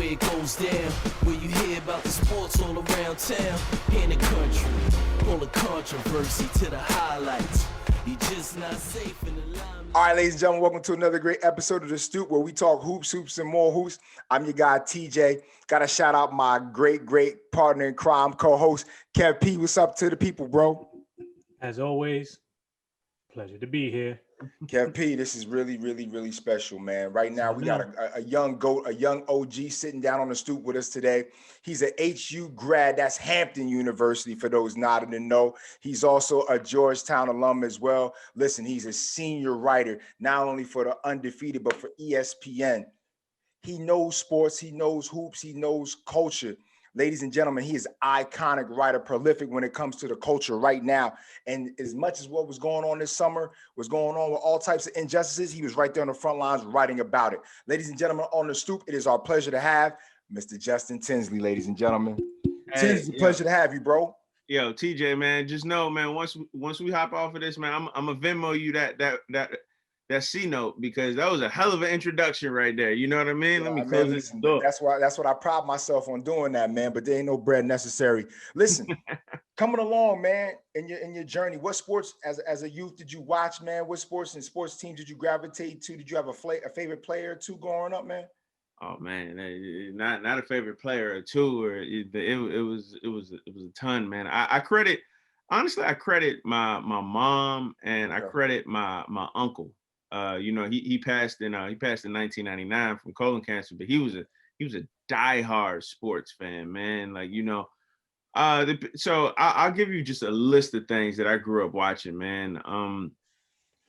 where it goes down, where you hear about the sports all around town. In the country, full of controversy to the highlights. You just not safe in the limelight. All right, ladies and gentlemen, welcome to another great episode of The Stoop, where we talk hoops, hoops, and more hoops. I'm your guy, TJ. Got to shout out my great partner in crime, co-host, Kev P. What's up to the people, bro? As always, pleasure to be here. Kev P, this is really special, man. Right now, we got a young GOAT, a young OG sitting down on the stoop with us today. He's a HU grad. That's Hampton University, for those not in the know. He's also a Georgetown alum as well. Listen, he's a senior writer, not only for the Undefeated, but for ESPN. He knows sports, he knows hoops, he knows culture. Ladies and gentlemen, he is iconic writer, prolific when it comes to the culture right now. And as much as what was going on this summer was going on with all types of injustices, he was right there on the front lines writing about it. Ladies and gentlemen, on the stoop, it is our pleasure to have Mr. Justin Tinsley, ladies and gentlemen. Hey, it's a pleasure to have you, bro. Yo, TJ, man, just know, man, once we hop off of this, man, I'm a Venmo you that C note, because that was a hell of an introduction right there. You know what I mean? Let me close this door. That's what I pride myself on doing that, man. But there ain't no bread necessary. Listen, coming along, man, in your journey, what sports as a youth did you watch, man? What sports and sports teams did you gravitate to? Did you have a favorite player or two growing up, man? Oh man, not a favorite player or two, or it was a ton, man. I credit my mom, and I credit my uncle. He passed in 1999 from colon cancer, but he was a diehard sports fan, man. Like, so I'll give you just a list of things that I grew up watching, man.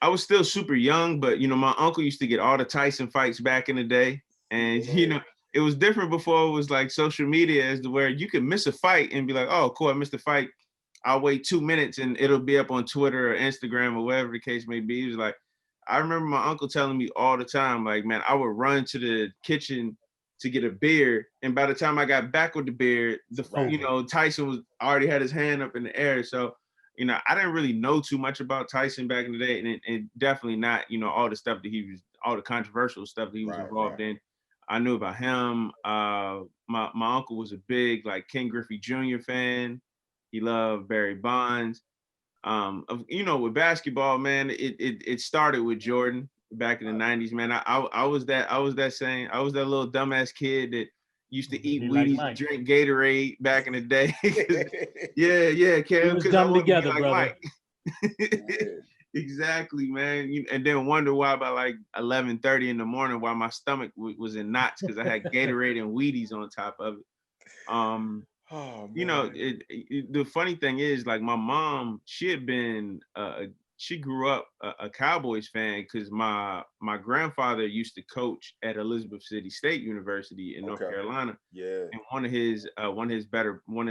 I was still super young, but my uncle used to get all the Tyson fights back in the day, and it was different before it was like social media, as to where you could miss a fight and be like, oh, cool, I missed a fight. I'll wait 2 minutes and it'll be up on Twitter or Instagram or whatever the case may be. He was like, I remember my uncle telling me all the time, like, man, I would run to the kitchen to get a beer, and by the time I got back with the beer, Tyson was already had his hand up in the air. So, I didn't really know too much about Tyson back in the day, and definitely not, all the stuff that all the controversial stuff that he was involved in. I knew about him. My uncle was a big like Ken Griffey Jr. fan. He loved Barry Bonds. With basketball, man, it started with Jordan back in the 90s, man. I was that little dumbass kid that used to eat Wheaties and drink Gatorade back in the day. yeah, Cam, because I wanted to be like brother. Mike. Exactly, man. And then wonder why by like 11:30 in the morning, why my stomach was in knots, because I had Gatorade and Wheaties on top of it. The funny thing is, like, my mom, she grew up a Cowboys fan, because my grandfather used to coach at Elizabeth City State University in North Carolina. Yeah. And one of his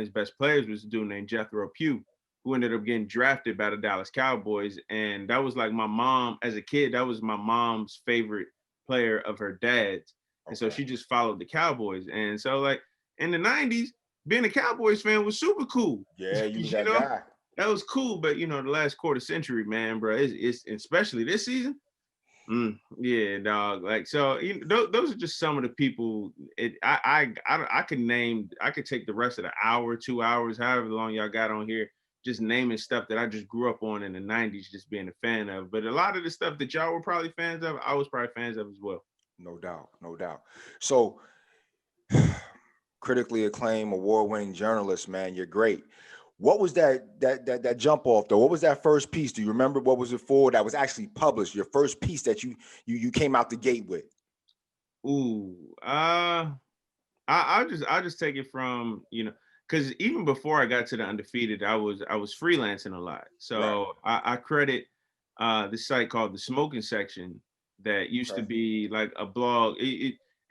best players was a dude named Jethro Pugh, who ended up getting drafted by the Dallas Cowboys. And that was like my mom, as a kid, that was my mom's favorite player of her dad's. And so she just followed the Cowboys. And so, like, in the 90s, being a Cowboys fan was super cool. Yeah, you that guy. That was cool, but the last quarter century, man, bro, it's especially this season. Yeah, dog. Like, so those are just some of the people. I could take the rest of the hour, 2 hours, however long y'all got on here, just naming stuff that I just grew up on in the 90s, just being a fan of. But a lot of the stuff that y'all were probably fans of, I was probably fans of as well. No doubt. So, critically acclaimed, award-winning journalist, man, you're great. What was that jump off though? What was that first piece? Do you remember what was it for that was actually published? Your first piece that you came out the gate with? Ooh, I'll just take it from, because even before I got to the Undefeated, I was freelancing a lot. So I credit this site called The Smoking Section that used to be like a blog.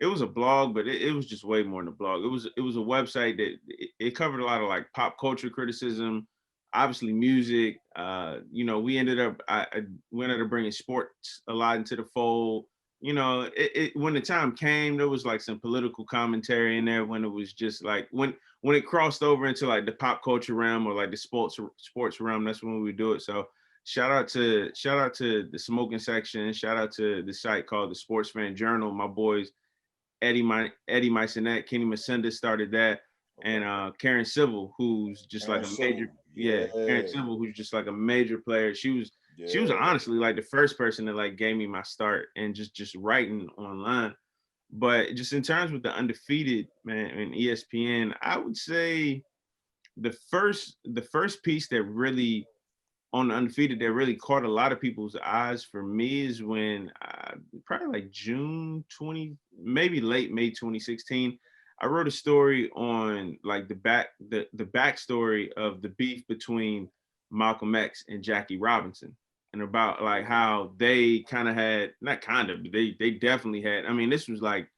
It was a blog, but it was just way more than a blog. It was a website that it covered a lot of like pop culture criticism, obviously music. We ended up bringing sports a lot into the fold. When the time came, there was like some political commentary in there. When it was just like when it crossed over into like the pop culture realm or like the sports realm, that's when we would do it. So shout out to the Smoking Section. Shout out to the site called the Sports Fan Journal. My boys Eddie Mysonet, Kenny Masenda started that, and Karen Civil, who's just like a major, Karen Civil, who's just like a major player. She was honestly like the first person that like gave me my start and just writing online. But just in terms with the undefeated, man, and ESPN, I would say the first piece that really on the undefeated that really caught a lot of people's eyes for me is when probably like June 20, maybe late May 2016, I wrote a story on like the backstory of the beef between Malcolm X and Jackie Robinson, and about like how they kind of had, not kind of, they definitely had. I mean, this was like,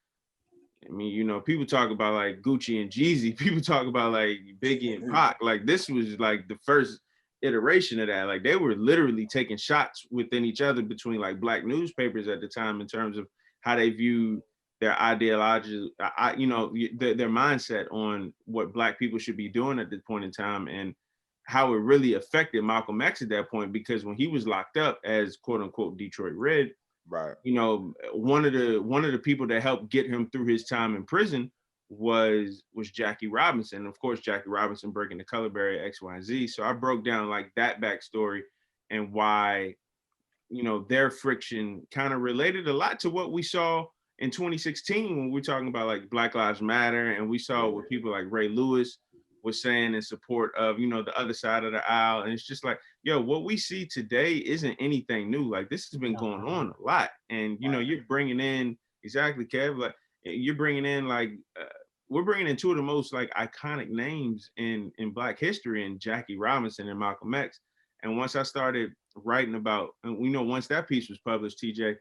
I mean, you know, people talk about like Gucci and Jeezy. People talk about like Biggie and Pac. Like this was like the first iteration of that. Like they were literally taking shots within each other between like black newspapers at the time in terms of how they viewed their ideology, you know, their mindset on what black people should be doing at this point in time, and how it really affected Malcolm X at that point, because when he was locked up as quote unquote Detroit Red, right, you know, one of the people that helped get him through his time in prison was Jackie Robinson. Of course, Jackie Robinson breaking the color barrier, XYZ. So I broke down like that backstory and why, you know, their friction kind of related a lot to what we saw in 2016 when we're talking about like Black Lives Matter, and we saw what people like Ray Lewis was saying in support of, you know, the other side of the aisle. And it's just like, yo, what we see today isn't anything new. Like this has been going on a lot. And, you know, you're bringing in, exactly, Kev, like you're bringing in like, we're bringing in two of the most like iconic names in Black history, and Jackie Robinson and Malcolm X. And once I started writing about, and you know, once that piece was published, TJ,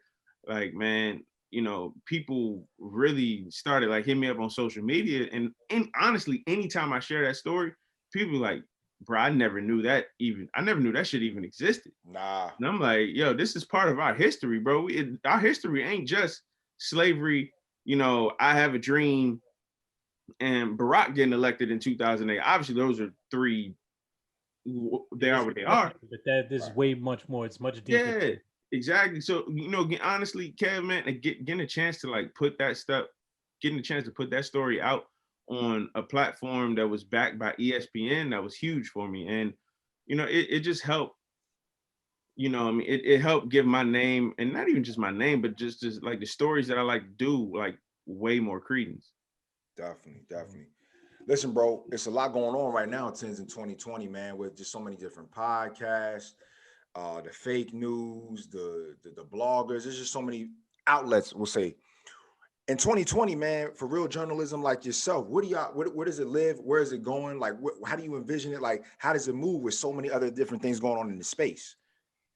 like, man, you know, people really started like hitting me up on social media. And honestly, anytime I share that story, people like, bro, I never knew that shit even existed. Nah. And I'm like, yo, this is part of our history, bro. Our history ain't just slavery. You know, I have a dream and Barack getting elected in 2008. Obviously, those are three. They are what they are. But that this is way much more. It's much deeper. Yeah. Exactly. So, you know, honestly, Kev, man, getting a chance to like put that stuff, getting a chance to put that story out on a platform that was backed by ESPN, that was huge for me. And, you know, it just helped, you know, I mean, it helped give my name, and not even just my name, but just like the stories that I like to do, like way more credence. Definitely. Listen, bro, it's a lot going on right now, Tins, in 2020, man, with just so many different podcasts. The fake news, the bloggers. There's just so many outlets, we'll say. In 2020, man, for real journalism like yourself, where does it live? Where is it going? Like, how do you envision it? Like, how does it move with so many other different things going on in the space?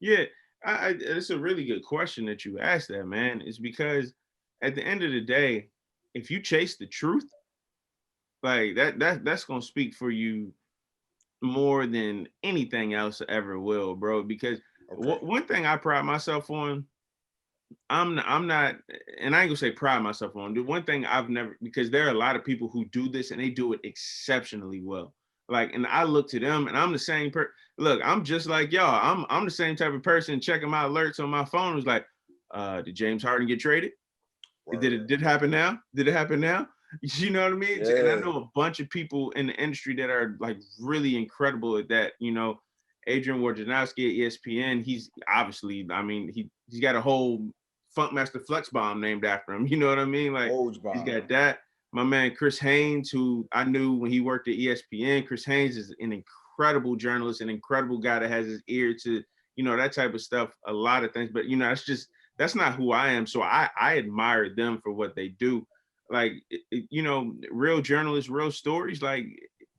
Yeah, it's a really good question that you asked that, man. It's because at the end of the day, if you chase the truth, like that's gonna speak for you more than anything else ever will, bro. Because one thing I pride myself on, I'm not, and I ain't gonna say pride myself on. The one thing I've never, because there are a lot of people who do this and they do it exceptionally well. Like, and I look to them, and I'm the same look, I'm just like y'all. I'm the same type of person checking my alerts on my phone. It's like, did James Harden get traded? Did it happen now? Did it happen now? You know what I mean? Yeah. And I know a bunch of people in the industry that are like really incredible at that. You know, Adrian Wojnarowski at ESPN, he's obviously, I mean, he's got a whole Funkmaster Flex Bomb named after him. You know what I mean? Like, he's got that. My man, Chris Haynes, who I knew when he worked at ESPN. Chris Haynes is an incredible journalist, an incredible guy that has his ear to, you know, that type of stuff, a lot of things. But, you know, that's not who I am. So I admire them for what they do. Like, you know, real journalists, real stories, like,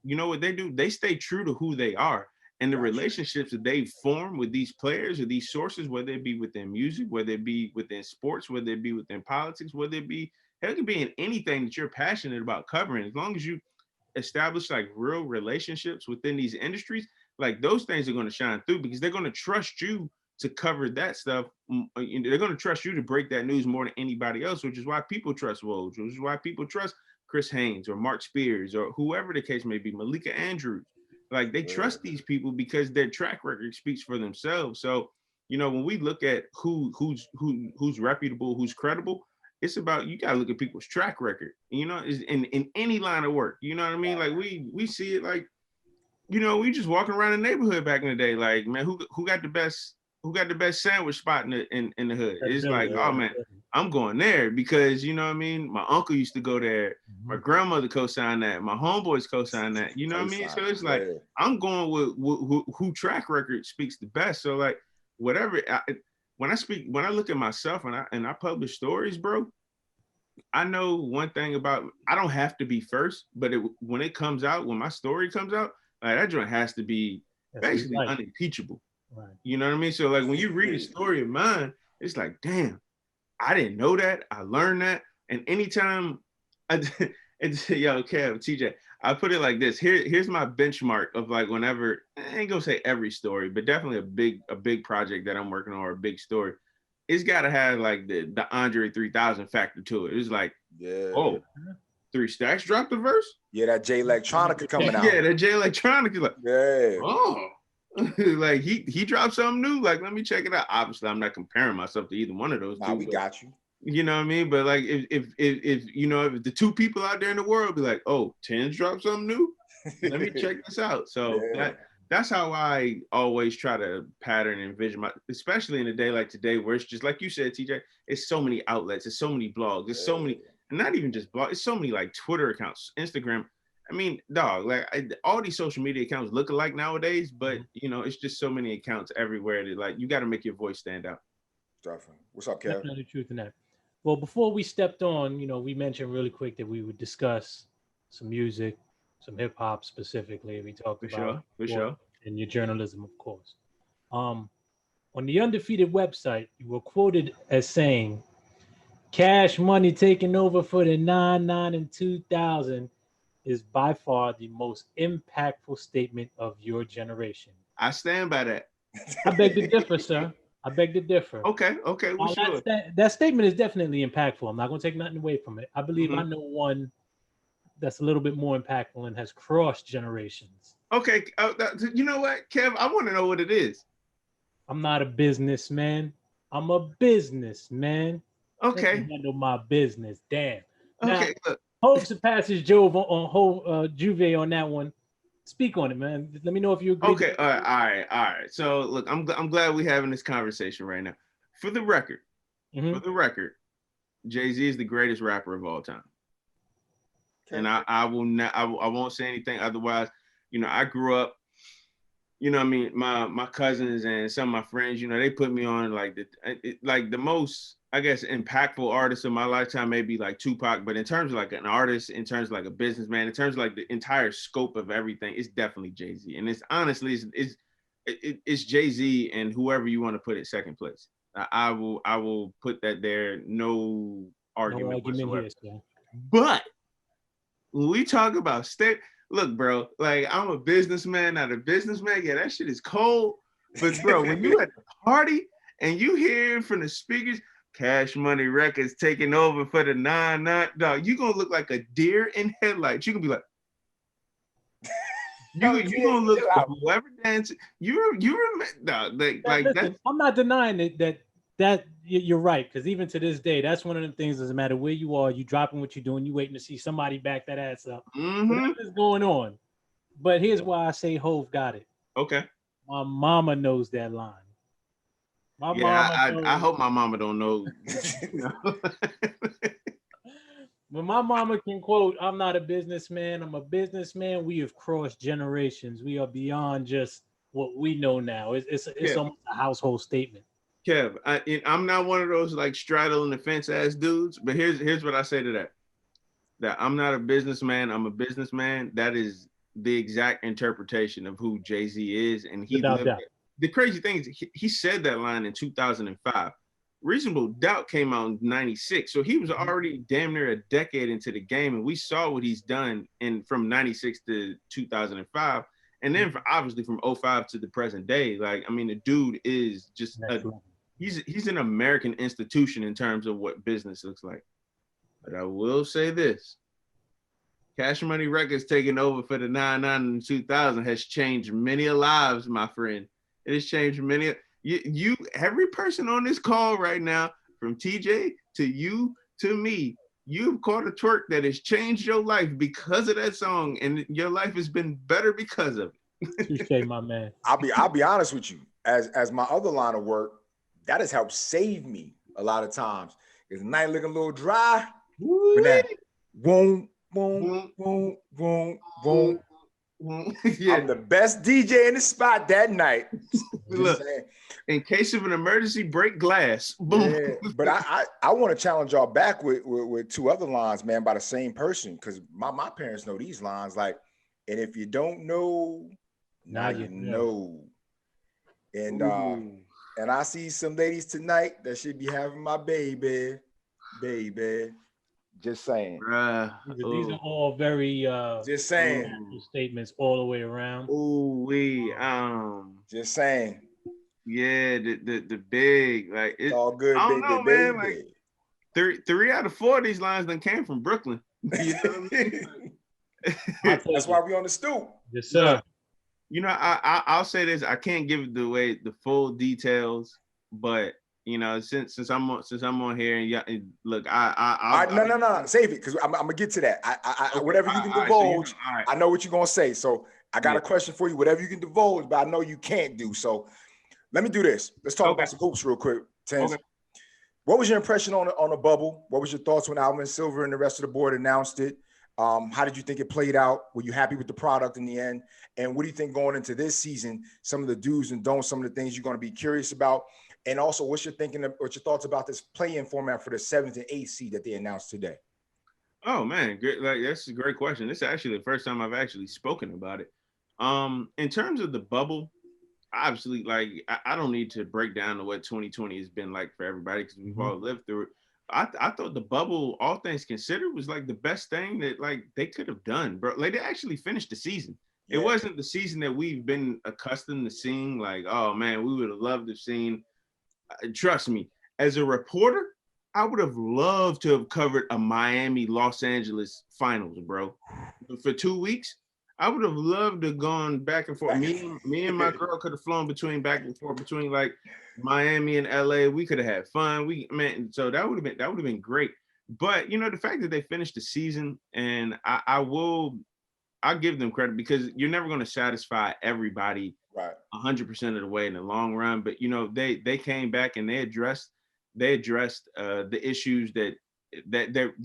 you know what they do? They stay true to who they are. And the relationships that they form with these players or these sources, whether it be within music, whether it be within sports, whether it be within politics, whether it be, it can be in anything that you're passionate about covering. As long as you establish like real relationships within these industries, like those things are going to shine through, because they're going to trust you to cover that stuff. They're going to trust you to break that news more than anybody else, which is why people trust Woj, which is why people trust Chris Haynes or Mark Spears or whoever the case may be, Malika Andrews. Like, they trust these people because their track record speaks for themselves. So, you know, when we look at who's reputable, who's credible, it's about, you gotta look at people's track record. You know, is in any line of work. You know what I mean? Like we see it like, you know, we just walking around the neighborhood back in the day. Like, man, who got the best sandwich spot in the hood? It's like, oh man, I'm going there because, you know what I mean? My uncle used to go there. My grandmother co-signed that. My homeboys co-signed that. You know what I mean? So it's like, I'm going with who track record speaks the best. So like, whatever, when I look at myself and I publish stories, bro, I know one thing about, I don't have to be first, but when it comes out, when my story comes out, like that joint has to be basically unimpeachable. Right. You know what I mean? So like when you read a story of mine, it's like, damn, I didn't know that. I learned that. And anytime yo, Kev, TJ, I put it like this. Here's my benchmark of like whenever, I ain't gonna say every story, but definitely a big project that I'm working on, or a big story. It's gotta have like the Andre 3000 factor to it. It's like, oh, 3 Stacks dropped the verse? Yeah, that J Electronica coming out. Yeah, that J Electronica. Like, yeah. Oh. Like he dropped something new. Like, let me check it out. Obviously, I'm not comparing myself to either one of those two. We got you. You know what I mean? But like, if you know, if the two people out there in the world be like, oh, 10's dropped something new, let me check this out. So that's how I always try to pattern and envision especially in a day like today, where it's just like you said, TJ, it's so many outlets, it's so many blogs, it's so many, and not even just blogs, it's so many like Twitter accounts, Instagram. I mean, dog, like all these social media accounts look alike nowadays, but you know, it's just so many accounts everywhere that like you got to make your voice stand out. Definitely. What's up, Kev? Definitely truth in that. Well, before we stepped on, you know, we mentioned really quick that we would discuss some music, some hip hop specifically. We talked about for sure, and your journalism, of course. On the Undefeated website, you were quoted as saying, "Cash Money taking over for the 99 and 2000 is by far the most impactful statement of your generation." I stand by that. I beg to differ, sir. I beg to differ. Okay, well, sure. That statement is definitely impactful. I'm not going to take nothing away from it. I believe I know one that's a little bit more impactful and has crossed generations. Okay, you know what, Kev? I want to know what it is. I'm not a businessman. I'm a businessman. Okay. Let me handle my business. Damn. Okay, now, Hove surpasses Juve on that one. Speak on it, man. Let me know if you agree. Okay, all right. So look, I'm glad we're having this conversation right now. For the record, Jay-Z is the greatest rapper of all time. Okay. And I won't say anything otherwise. You know, I grew up, you know what I mean, my cousins and some of my friends, you know, they put me on like the most, I guess, impactful artist of my lifetime, maybe like Tupac, but in terms of like an artist, in terms of like a businessman, in terms of like the entire scope of everything, it's definitely Jay-Z. And it's honestly, it's Jay-Z and whoever you want to put it second place. I will put that there. No argument whatsoever. Here, but when we talk about look, bro, like I'm a businessman, not a businessman. Yeah, that shit is cold. But bro, when you at the party and you hear from the speakers, Cash Money Records taking over for the 9-9, dog, you gonna look like a deer in headlights. You gonna be like, you gonna look like whoever dancing. You remember, dog, like that. I'm not denying it that you're right, because even to this day, that's one of the things. Doesn't matter where you are, you dropping what you're doing, you waiting to see somebody back that ass up. Whatever's going on. But here's why I say Hove got it. Okay. My mama knows that line. I hope my mama don't know. When my mama can quote, "I'm not a businessman, I'm a businessman," we have crossed generations. We are beyond just what we know now. It's almost a household statement. Kev, I'm not one of those like straddling the fence ass dudes, but here's what I say to that. That I'm not a businessman, I'm a businessman. That is the exact interpretation of who Jay-Z is. And the crazy thing is he said that line in 2005. Reasonable Doubt came out in 96. So he was already damn near a decade into the game. And we saw what he's done from 96 to 2005. And then obviously from 05 to the present day. Like, I mean, the dude is just, he's an American institution in terms of what business looks like. But I will say this. Cash Money Records taking over for the 9-9 and 2000 has changed many lives, my friend. It has changed many. You every person on this call right now, from TJ to you to me, you've caught a twerk that has changed your life because of that song, and your life has been better because of it. Touche, my man. I'll be honest with you. As my other line of work, that has helped save me a lot of times. Because the night looking a little dry, but now, boom, boom, boom, boom, boom. Yeah. I'm the best DJ in the spot that night. Look, in case of an emergency, break glass. Boom. Yeah, but I want to challenge y'all back with two other lines, man, by the same person, because my parents know these lines. Like, and if you don't know, now you know. And and I see some ladies tonight that should be having my baby. Just saying. These are all very just saying statements all the way around. Just saying. Yeah, the big, like it's all good. I don't know, man. Like three out of four of these lines then came from Brooklyn. You know what I mean? That's why we on the stoop. Yes, sir. You know, I'll say this. I can't give the full details, but you know, since I'm on here, and look, no, save it, because I'm gonna get to that. Okay, whatever you can divulge, I know what you're gonna say. So I got a question for you. Whatever you can divulge, but I know you can't do. So let me do this. Let's talk about some hoops real quick. Tins. Okay. What was your impression on the bubble? What was your thoughts when Alvin Silver and the rest of the board announced it? How did you think it played out? Were you happy with the product in the end? And what do you think going into this season? Some of the do's and don'ts, some of the things you're going to be curious about, and also what's your thoughts about this play-in format for the 7th and 8th seed that they announced today? Oh man, great! Like that's a great question. This is actually the first time I've actually spoken about it. In terms of the bubble, obviously, like I don't need to break down what 2020 has been like for everybody because we've all lived through it. I thought the bubble, all things considered, was like the best thing that like they could have done, bro. Like they actually finished the season. Yeah. It wasn't the season that we've been accustomed to seeing. Like, oh man, we would have loved to have seen. Trust me, as a reporter, I would have loved to have covered a Miami Los Angeles finals, bro. For 2 weeks, I would have loved to have gone back and forth. Me and my girl could have flown back and forth between like Miami and LA. We could have had fun. So that would have been great. But you know, the fact that they finished the season, and I'll give them credit because you're never going to satisfy everybody 100% of the way in the long run. But you know, they came back and they addressed the issues that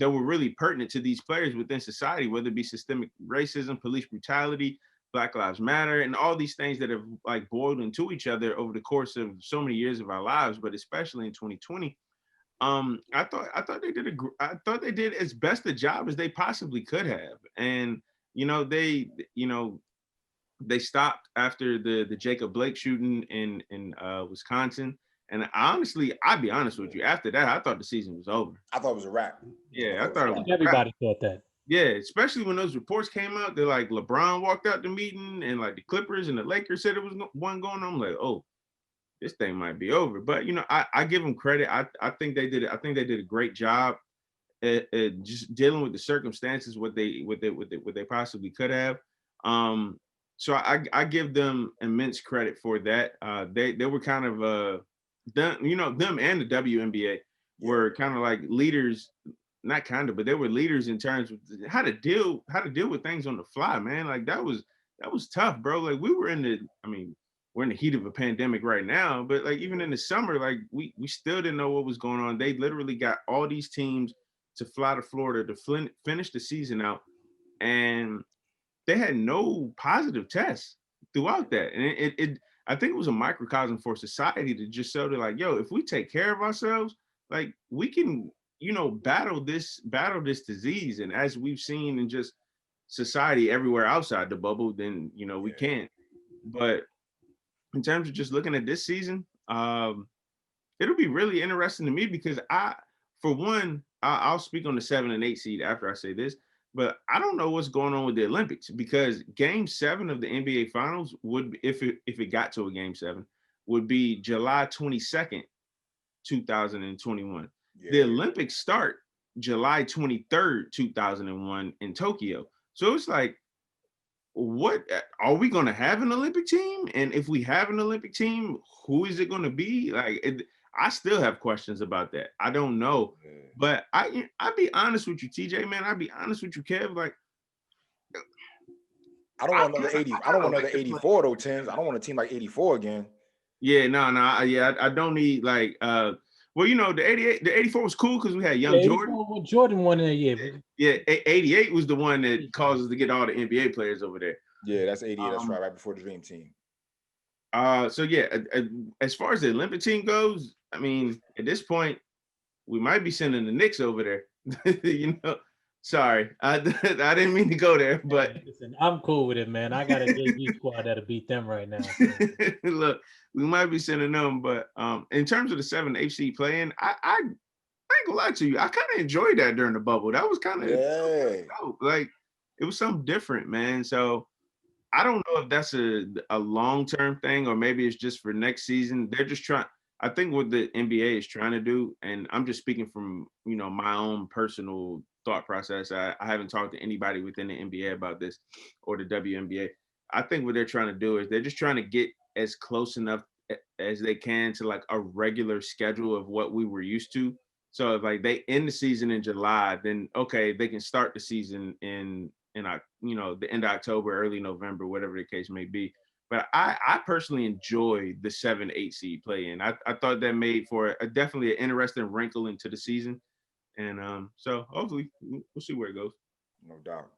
were really pertinent to these players within society, whether it be systemic racism, police brutality, Black Lives Matter, and all these things that have like boiled into each other over the course of so many years of our lives, but especially in 2020. I thought they did as best a job as they possibly could have. And you know, they stopped after the Jacob Blake shooting in Wisconsin. And honestly, I'll be honest with you. After that, I thought the season was over. I thought it was a wrap. Yeah, I thought it was everybody thought that. Yeah, especially when those reports came out. They're like LeBron walked out the meeting, and like the Clippers and the Lakers said it was one going on. I'm like, oh, this thing might be over. But you know, I give them credit. I think they did it. I think they did a great job at just dealing with the circumstances, what they possibly could have. So I give them immense credit for that. They were kind of them and the WNBA were kind of like leaders, not kind of, but they were leaders in terms of how to deal with things on the fly, man. Like that was tough, bro. Like we're in the heat of a pandemic right now, but like even in the summer, like we still didn't know what was going on. They literally got all these teams to fly to Florida to finish the season out, and they had no positive tests throughout that. And I think it was a microcosm for society to just show that like, yo, if we take care of ourselves, like we can, you know, battle this disease. And as we've seen in just society everywhere outside the bubble, then, you know, we can't. But in terms of just looking at this season, it'll be really interesting to me because I'll speak on the 7 and 8 seed after I say this. But I don't know what's going on with the Olympics because Game 7 of the NBA Finals would, if it got to a Game 7, would be July 22nd, 2021. Yeah. The Olympics start July 23rd, 2001 in Tokyo. So it's like, what are we going to have an Olympic team? And if we have an Olympic team, who is it going to be? Like, I still have questions about that. I don't know. But I'd be honest with you, TJ, man. I'd be honest with you, Kev. Like, I don't want another 80. I don't want another 84 though, Tins. I don't want a team like 84 again. Yeah, no. Yeah, I don't need like well, you know, the 88, the 84 was cool because we had young Jordan. Jordan won in that year. Yeah, 88 was the one that caused us to get all the NBA players over there. Yeah, that's 88. That's right before the Dream Team. So yeah, as far as the Olympic team goes, I mean, at this point, we might be sending the Knicks over there. You know, sorry, I didn't mean to go there, but listen, I'm cool with it, man. I got a JV squad that'll beat them right now. So. Look, we might be sending them, but in terms of the 7 HC playing, I ain't gonna lie to you, I kind of enjoyed that during the bubble. That was kind of like it was something different, man. So I don't know if that's a long-term thing or maybe it's just for next season. They're just trying. I think what the NBA is trying to do, and I'm just speaking from, you know, my own personal thought process. I haven't talked to anybody within the NBA about this or the WNBA. I think what they're trying to do is they're just trying to get as close enough as they can to like a regular schedule of what we were used to. So if like they end the season in July, then okay, they can start the season in you know, the end of October, early November, whatever the case may be. But I personally enjoyed the 7-8 seed play in. I thought that made for definitely an interesting wrinkle into the season. And so hopefully we'll see where it goes. No doubt.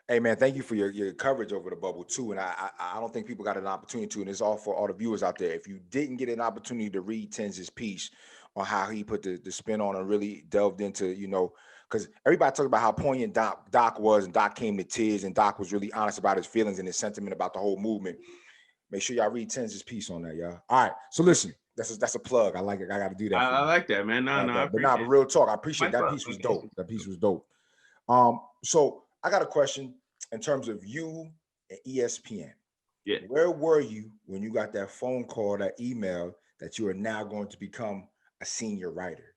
Hey man, thank you for your coverage over the bubble too. And I don't think people got an opportunity to, and it's all for all the viewers out there. If you didn't get an opportunity to read Tenz's piece on how he put the spin on and really delved into, you know, because everybody talked about how poignant Doc was, and Doc came to tears, and Doc was really honest about his feelings and his sentiment about the whole movement. Make sure y'all read Tenz's piece on that, y'all. All right, so listen, that's a plug. I like it. I got to do that. I like that, man. But real talk, I appreciate that. Piece was dope. That piece was dope. So I got a question in terms of you and ESPN. Yeah. Where were you when you got that phone call, that email that you are now going to become a senior writer?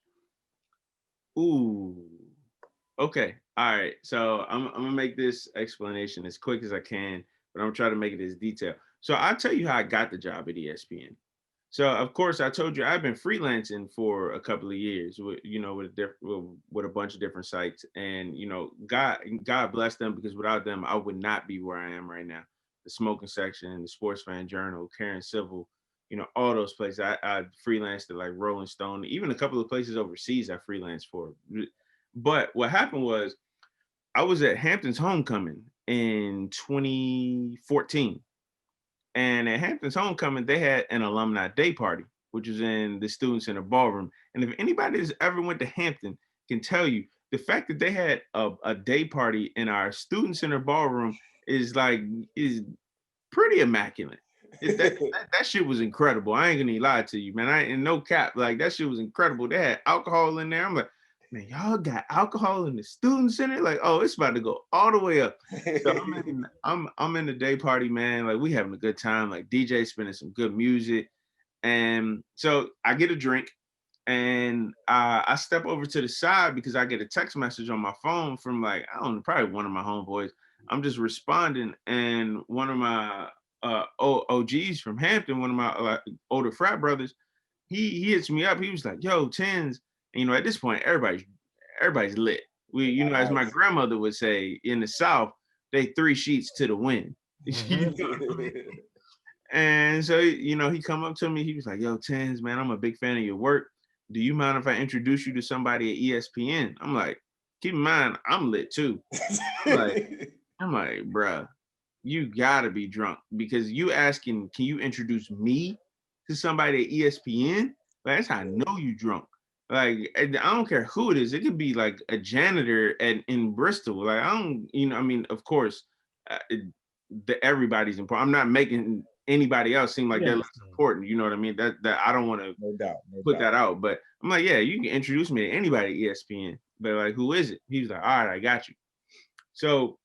Ooh. Okay. All right. So I'm gonna make this explanation as quick as I can, but I'm gonna try to make it as detailed. So I'll tell you how I got the job at ESPN. So of course I told you I've been freelancing for a couple of years with, you know, with a bunch of different sites, and you know, God bless them, because without them I would not be where I am right now. The Smoking Section, the Sports Fan Journal, Karen Civil, you know, all those places. I freelanced at like Rolling Stone, even a couple of places overseas I freelanced for. But what happened was I was at Hampton's Homecoming in 2014. And at Hampton's Homecoming, they had an alumni day party, which was in the Student Center ballroom. And if anybody that's ever went to Hampton can tell you, the fact that they had a day party in our Student Center ballroom is pretty immaculate. That shit was incredible. I ain't gonna lie to you, man. I ain't no cap. Like that shit was incredible. They had alcohol in there. I'm like, man, y'all got alcohol in the student center? Like, oh, it's about to go all the way up. So I'm in the day party, man. Like we having a good time. Like DJ spinning some good music. And so I get a drink and I step over to the side because I get a text message on my phone from like, I don't know, probably one of my homeboys. I'm just responding, and one of my OGs from Hampton, one of my older frat brothers, he hits me up. He was like, yo, Tens. And, you know, at this point, everybody's lit. We, you know, as my grandmother would say, in the South, they 3 sheets to the wind. You know what I mean? And so, you know, he come up to me. He was like, yo, Tens, man, I'm a big fan of your work. Do you mind if I introduce you to somebody at ESPN? I'm like, keep in mind, I'm lit too. I'm like, bruh, you gotta be drunk, because you asking, can you introduce me to somebody at ESPN? Like, that's how I know you drunk. Like, I don't care who it is. It could be like a janitor in Bristol. Like, I don't, you know, I mean, of course, everybody's important. I'm not making anybody else seem like they're less important. You know what I mean? That I don't want to put that out. But I'm like, yeah, you can introduce me to anybody at ESPN. But like, who is it? He was like, all right, I got you. So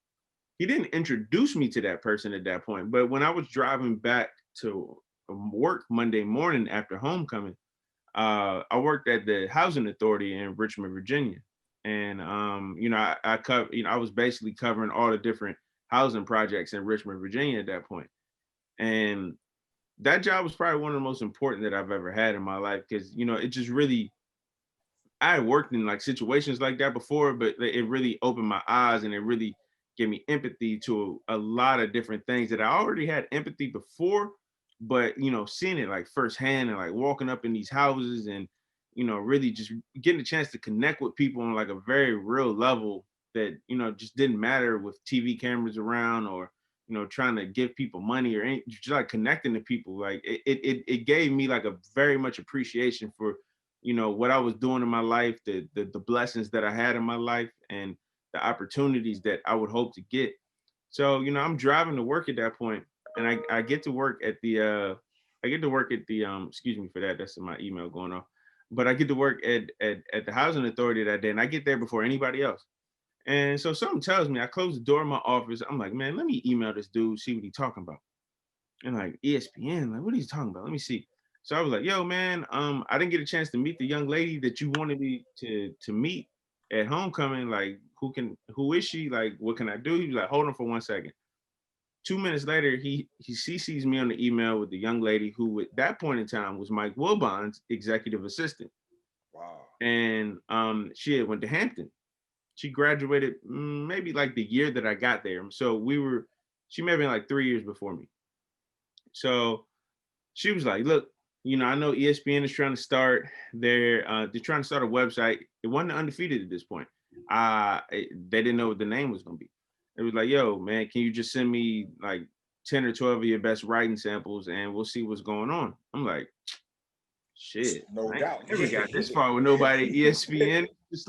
he didn't introduce me to that person at that point. But when I was driving back to work Monday morning after homecoming, I worked at the Housing Authority in Richmond, Virginia. And, you know, I was basically covering all the different housing projects in Richmond, Virginia at that point. And that job was probably one of the most important that I've ever had in my life, because it just really, I had worked in like situations like that before, but it really opened my eyes, and it really gave me empathy to a lot of different things that I already had empathy before, but seeing it like firsthand, and like walking up in these houses, and really just getting a chance to connect with people on like a very real level that just didn't matter with TV cameras around, or trying to give people money, or just like connecting to people. Like it gave me like a very much appreciation for what I was doing in my life, the blessings that I had in my life, and the opportunities that I would hope to get. So I'm driving to work at that point, and I get to work at the excuse me for that, that's my email going off, but I get to work at the housing authority that day, and I get there before anybody else. And so something tells me, I close the door of my office. I'm like, man, let me email this dude, see what he's talking about. And like ESPN, like, what are you talking about? Let me see. So I was like, yo, man, I didn't get a chance to meet the young lady that you wanted me to meet at homecoming. Like, who is she? Like, what can I do? He was like, hold on for 1 second. 2 minutes later, he CCs me on the email with the young lady who at that point in time was Mike Wilbon's executive assistant. Wow. And she had went to Hampton. She graduated maybe like the year that I got there. So she may have been like 3 years before me. So she was like, look, I know ESPN is trying to start they're trying to start a website. It wasn't undefeated at this point. They didn't know what the name was going to be. It was like, yo, man, can you just send me like 10 or 12 of your best writing samples, and we'll see what's going on. I'm like, shit, No I doubt. never got this far with nobody at ESPN. It's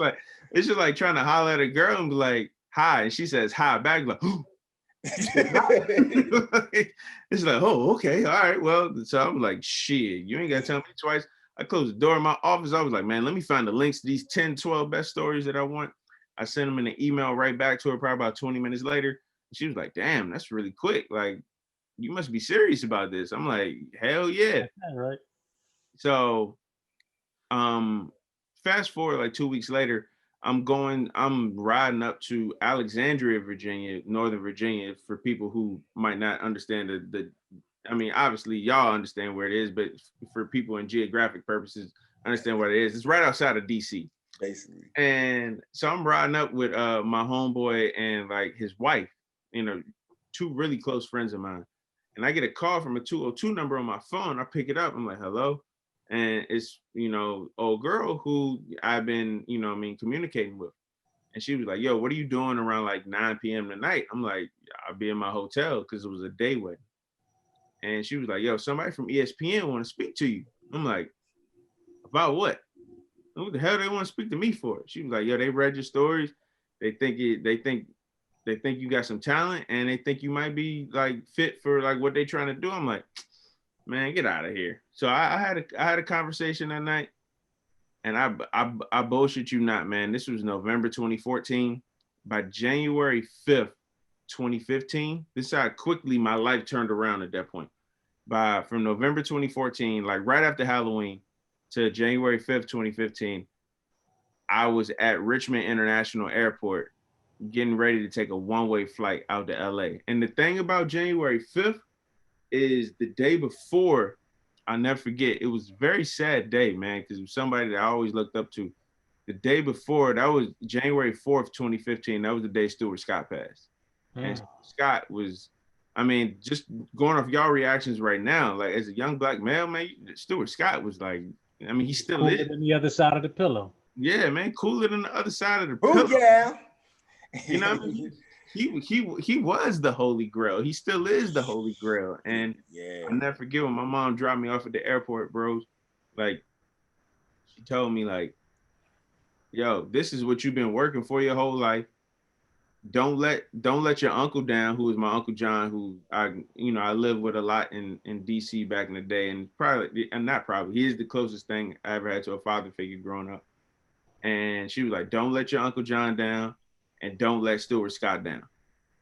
just like trying to holler at a girl and be like, hi. And she says hi back, like, it's like, oh, okay, all right. Well, so I'm like, shit, you ain't gotta tell me twice. I closed the door of my office. I was like, man, let me find the links to these 10, 12 best stories that I want. I sent them in an email right back to her probably about 20 minutes later. She was like, damn, that's really quick. Like, you must be serious about this. I'm like, hell yeah. Right. So fast forward like 2 weeks later, I'm riding up to Alexandria, Virginia, Northern Virginia, for people who might not understand I mean, obviously y'all understand where it is, but for people in geographic purposes, understand where it is. It's right outside of DC. Basically. And so I'm riding up with my homeboy and like his wife, two really close friends of mine. And I get a call from a 202 number on my phone. I pick it up. I'm like, hello. And it's, old girl who I've been, communicating with. And she was like, yo, what are you doing around like 9 p.m. tonight? I'm like, I'll be in my hotel, because it was a day wedding. And she was like, yo, somebody from ESPN want to speak to you. I'm like, about what? What the hell they want to speak to me for? She was like, yo, they read your stories. They think you got some talent, and they think you might be like fit for like what they trying to do. I'm like, man, get out of here. So I had a conversation that night, and I bullshit you not, man. This was November 2014. By January 5th, 2015, this is how quickly my life turned around at that point. From November 2014, like right after Halloween, to January 5th, 2015, I was at Richmond International Airport getting ready to take a one-way flight out to LA. And the thing about January 5th is the day before, I'll never forget, it was a very sad day, man, because it was somebody that I always looked up to. The day before, that was January 4th, 2015, that was the day Stuart Scott passed. And Scott was, I mean, just going off y'all reactions right now, like as a young black male, man, Stuart Scott was like, I mean, he still cooler is. than the other side of the pillow. Yeah, man, cooler than the other side of the pillow. Yeah. You know what I mean? He was the Holy Grail. He still is the Holy Grail. And yeah, I'll never forget when my mom dropped me off at the airport, bros. Like, she told me, like, yo, this is what you've been working for your whole life. Don't let your uncle down, who is my Uncle John, who I lived with a lot in DC back in the day, and he is the closest thing I ever had to a father figure growing up. And she was like, don't let your Uncle John down, and don't let Stuart Scott down.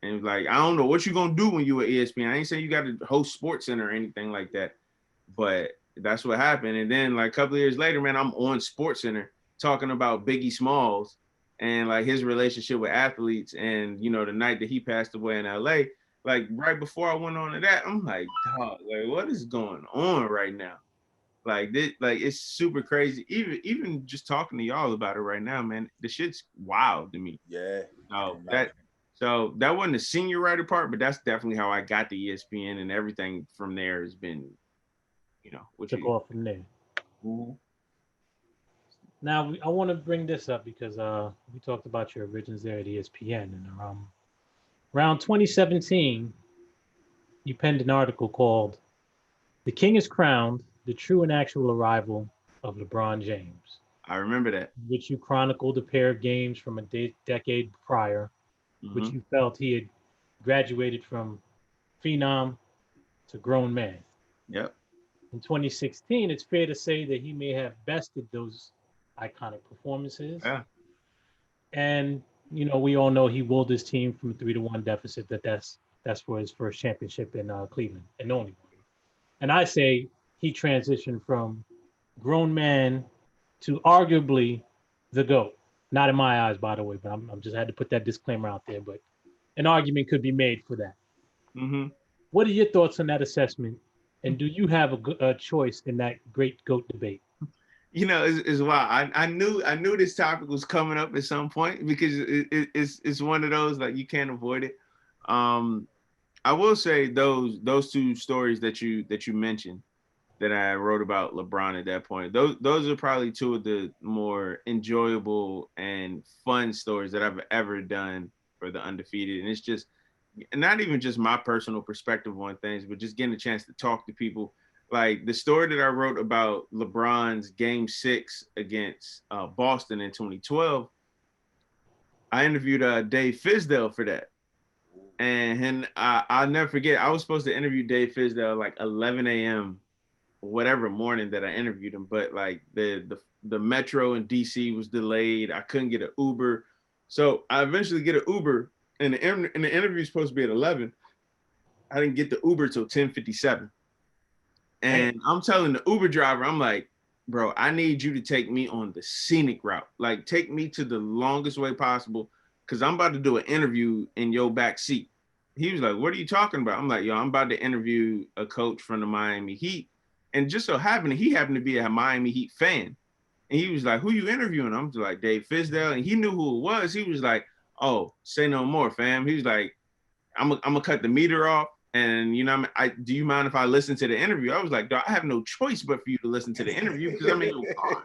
And it was like, I don't know what you're gonna do when you at ESPN. I ain't saying you got to host Sports Center or anything like that, but that's what happened. And then like a couple of years later, man, I'm on Sports Center talking about Biggie Smalls and like his relationship with athletes. And the night that he passed away in LA, like right before I went on to that, I'm like, dog, like what is going on right now? Like this, like it's super crazy. Even just talking to y'all about it right now, man, the shit's wild to me. Yeah. So that wasn't the senior writer part, but that's definitely how I got to ESPN, and everything from there has been, what Took you. off from there. Mhm. Now I want to bring this up because we talked about your origins there at ESPN, and around 2017, you penned an article called "The King is Crowned: The True and Actual Arrival of LeBron James," I remember that. in which you chronicled a pair of games from a decade prior, which Hmm. you felt he had graduated from phenom to grown man. Yep. In 2016, it's fair to say that he may have bested those iconic performances. Yeah. And we all know he willed his team from a 3-1 deficit. That's for his first championship in Cleveland, and only one. And I say he transitioned from grown man to arguably the GOAT. Not in my eyes, by the way, but I'm just had to put that disclaimer out there. But an argument could be made for that. Hmm. What are your thoughts on that assessment? And do you have a choice in that great GOAT debate? It's wild. I knew this topic was coming up at some point because it's one of those like you can't avoid it. Um, I will say those two stories that you mentioned that I wrote about LeBron at that point. Those are probably two of the more enjoyable and fun stories that I've ever done for the Undefeated. And it's just not even just my personal perspective on things, but just getting a chance to talk to people. Like the story that I wrote about LeBron's Game 6 against Boston in 2012, I interviewed Dave Fizdale for that. And I'll never forget, I was supposed to interview Dave Fizdale like 11 a.m. whatever morning that I interviewed him, but like the metro in DC was delayed. I couldn't get an Uber. So I eventually get an Uber, and the interview is supposed to be at 11. I didn't get the Uber till 10:57. And I'm telling the Uber driver, I'm like, bro, I need you to take me on the scenic route. Like, take me to the longest way possible, because I'm about to do an interview in your back seat. He was like, what are you talking about? I'm like, yo, I'm about to interview a coach from the Miami Heat. And just so happened, he happened to be a Miami Heat fan. And he was like, who you interviewing? I'm just like, Dave Fizdale. And he knew who it was. He was like, oh, say no more, fam. He was like, I'm gonna cut the meter off. And do you mind if I listen to the interview? I was like, I have no choice but for you to listen to the interview because I'm in your car.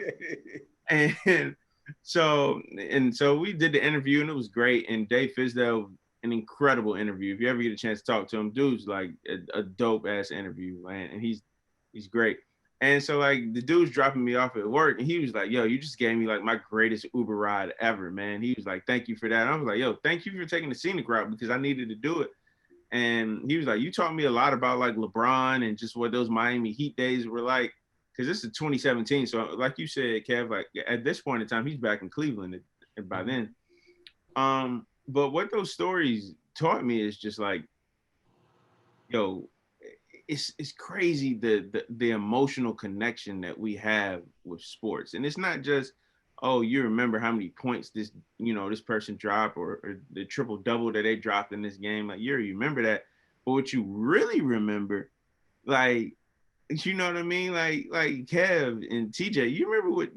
And so we did the interview, and it was great. And Dave Fizdale, an incredible interview. If you ever get a chance to talk to him, dude's like a dope ass interview, man. And he's great. And so like the dude's dropping me off at work, and he was like, yo, you just gave me like my greatest Uber ride ever, man. He was like, thank you for that. And I was like, yo, thank you for taking the scenic route because I needed to do it. And he was like, you taught me a lot about like LeBron and just what those Miami Heat days were like. Cause this is 2017. So like you said, Kev, like at this point in time, he's back in Cleveland by then. But what those stories taught me is just like, yo, it's crazy the emotional connection that we have with sports. And it's not just, oh, you remember how many points this person dropped or the triple double that they dropped in this game. Like, you remember that. But what you really remember, like, you know what I mean? Like Kev and TJ, you remember what,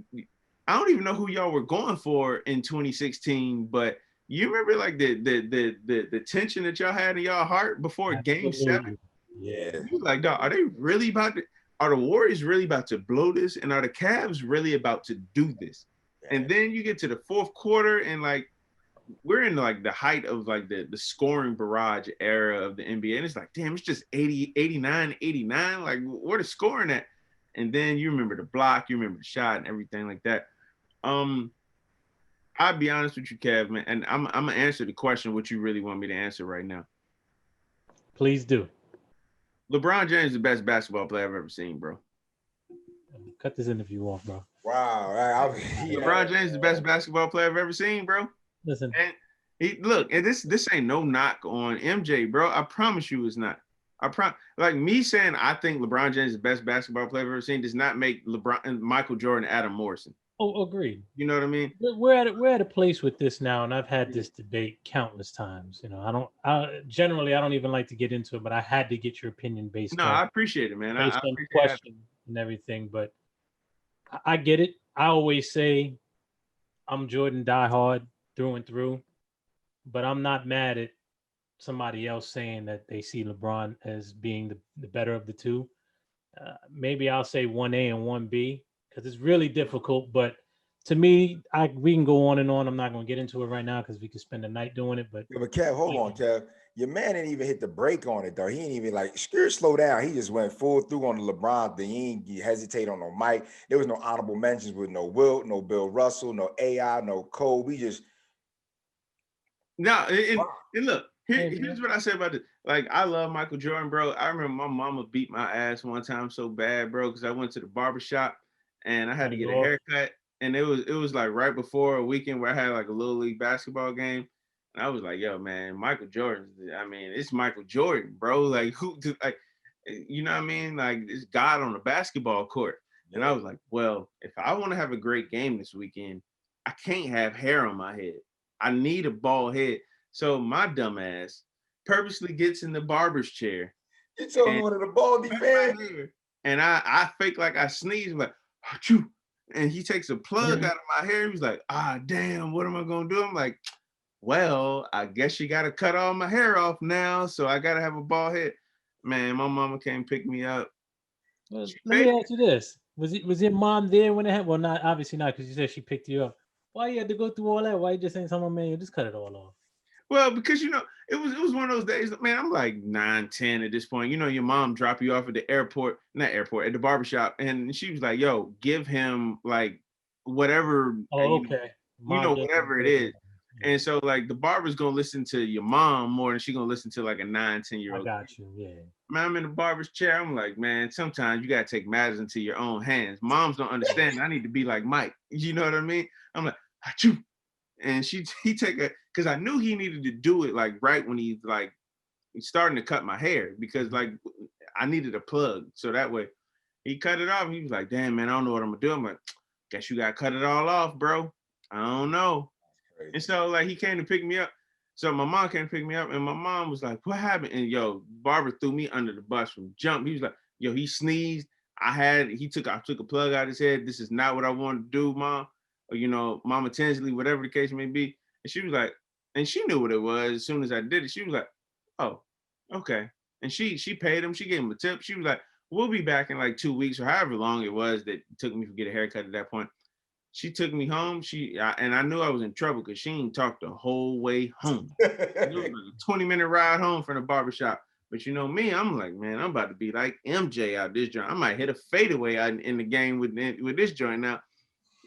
I don't even know who y'all were going for in 2016, but you remember like the tension that y'all had in y'all heart before Game 7? Yeah. You like, dog, are the Warriors really about to blow this? And are the Cavs really about to do this? And then you get to the fourth quarter, and like we're in like the height of like the scoring barrage era of the NBA. And it's like, damn, it's just 80, 89, 89. Like, where the scoring at? And then you remember the block, you remember the shot and everything like that. I'll be honest with you, Kev, man, and I'm gonna answer the question what you really want me to answer right now. Please do. LeBron James is the best basketball player I've ever seen, bro. Cut this interview off, bro. Wow. LeBron James is the best basketball player I've ever seen, bro. Listen. And and this ain't no knock on MJ, bro. I promise you it's not. Like me saying I think LeBron James is the best basketball player I've ever seen does not make LeBron and Michael Jordan Adam Morrison. Oh, agreed. You know what I mean? We're at a place with this now, and I've had this debate countless times. You know, I don't even like to get into it, but I had to get your opinion No, I appreciate it, man. I based on the appreciate it. question and everything. But I get it. I always say I'm Jordan diehard through and through, but I'm not mad at somebody else saying that they see LeBron as being the better of the two. Maybe I'll say 1A and 1B because it's really difficult. But to me, we can go on and on. I'm not going to get into it right now because we could spend the night doing it. But Yeah, but Kev, hold on, Kev. Your man didn't even hit the brake on it though. He ain't even like slow down. He just went full through on the LeBron thing. He ain't hesitate on no Mike. There was no honorable mentions with no Wilt, no Bill Russell, no AI, no Cole. We just No, and look, here's what I say about it. Like, I love Michael Jordan, bro. I remember my mama beat my ass one time so bad, bro, because I went to the barbershop and I had to get a haircut. And it was like right before a weekend where I had like a little league basketball game. And I was like, yo, man, Michael Jordan, I mean, it's Michael Jordan, bro. Like, you know what I mean? Like, it's God on the basketball court. And I was like, well, if I want to have a great game this weekend, I can't have hair on my head. I need a bald head. So my dumb ass purposely gets in the barber's chair. You told me one of the baldy fans. And I fake like I sneeze, like, achoo. And he takes a plug out of my hair. He's like, damn, what am I gonna do? I'm like, well, I guess you gotta cut all my hair off now. So I gotta have a bald head. Man, my mama came pick me up. Well, let me ask you this. Was your mom there when it happened? Well, not obviously not, because you said she picked you up. Why you had to go through all that? Why you just saying something, man, just cut it all off? Well, because it was one of those days, man. I'm like 9, 10 at this point. You know, your mom drop you off at the airport, not airport, at the barbershop, and she was like, "Yo, give him like whatever." Oh, okay. Whatever it is. And so, like, the barber's gonna listen to your mom more than she gonna listen to like a 9, 10-year-old. I got you. Yeah. Man, I'm in the barber's chair. I'm like, man, sometimes you gotta take matters into your own hands. Moms don't understand. I need to be like Mike. You know what I mean? I'm like, achoo. And he take because I knew he needed to do it like right when he's starting to cut my hair, because like I needed a plug. So that way he cut it off. He was like, damn, man, I don't know what I'm gonna do. I'm like, guess you gotta cut it all off, bro. I don't know. And so like he came to pick me up. So my mom came to pick me up, and my mom was like, what happened? And yo, Barbara threw me under the bus from jump. He was like, yo, he sneezed. I took a plug out of his head. This is not what I wanted to do, Mom. Or, Mama Tinsley, whatever the case may be. And she was like, and she knew what it was as soon as I did it. She was like, oh, okay. And she paid him. She gave him a tip. She was like, we'll be back in like 2 weeks or however long it was that it took me to get a haircut at that point. She took me home. And I knew I was in trouble because she didn't talk the whole way home. It was like a 20-minute ride home from the barbershop. But you know me, I'm like, man, I'm about to be like MJ out this joint. I might hit a fadeaway out in the game with this joint now.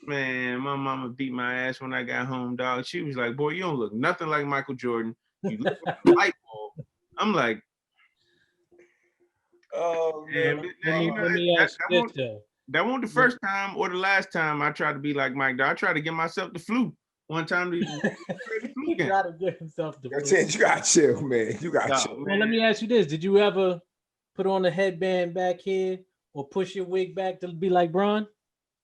Man, my mama beat my ass when I got home, dog. She was like, boy, you don't look nothing like Michael Jordan. You look like a light bulb. I'm like, oh man. Let me ask this though. That wasn't the first time or the last time I tried to be like Mike. I tried to give myself the flu one time. He tried to give himself the flu. You got to chill, man. You got to chill. Well, let me ask you this. Did you ever put on a headband back here or push your wig back to be like Bron?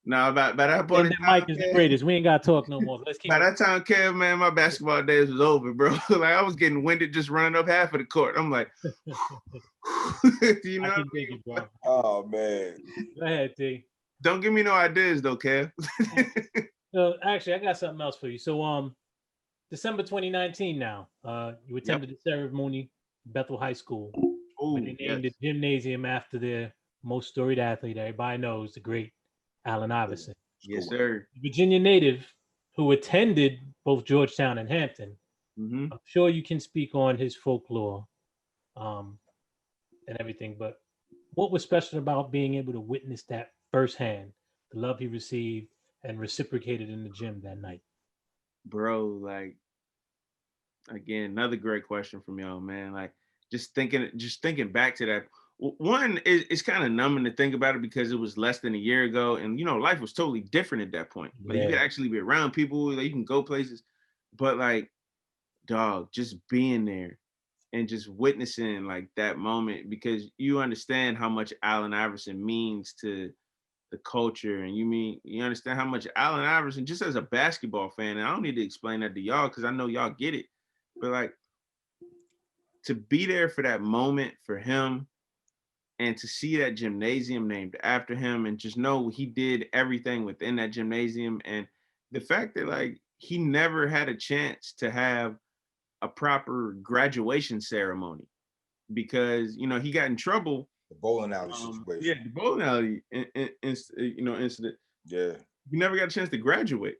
No, by that point in time, Mike is the greatest. We ain't got to talk no more. Let's keep by that time, Kev, man, my basketball days was over, bro. Like, I was getting winded just running up half of the court. I'm like, you know what I mean? Bro. Oh, man. Go ahead, T. Don't give me no ideas, though, Kev. So, actually, I got something else for you. So, December 2019 now, you attended the ceremony at Bethel High School. Ooh, they named the gymnasium after their most storied athlete everybody knows, the great Allen Iverson. Yes, sir. Virginia native who attended both Georgetown and Hampton. Mm-hmm. I'm sure you can speak on his folklore and everything, but what was special about being able to witness that firsthand, the love he received and reciprocated in the gym that night? Bro, like, again, another great question from y'all, man. Like, just thinking back to that. One, it's kind of numbing to think about it because it was less than a year ago, and life was totally different at that point. Like, you could actually be around people, like, you can go places, but like, dog, just being there and just witnessing like that moment, because you understand how much Allen Iverson means to the culture, and you understand how much Allen Iverson, just as a basketball fan, and I don't need to explain that to y'all because I know y'all get it, but like to be there for that moment for him and to see that gymnasium named after him and just know he did everything within that gymnasium, and the fact that like he never had a chance to have a proper graduation ceremony because he got in trouble. The bowling alley Yeah, situation. the bowling alley incident. Yeah. He never got a chance to graduate.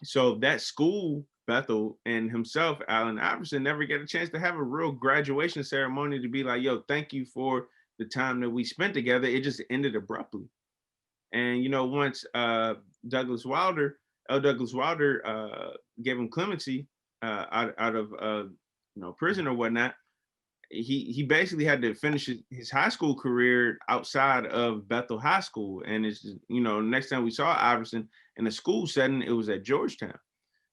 So that school, Bethel, and himself, Allen Iverson, never get a chance to have a real graduation ceremony to be like, yo, thank you for the time that we spent together. It just ended abruptly. And once Douglas Wilder, L. Douglas Wilder, gave him clemency out of prison or whatnot, he basically had to finish his high school career outside of Bethel High School. And it's just, next time we saw Iverson in a school setting, it was at Georgetown.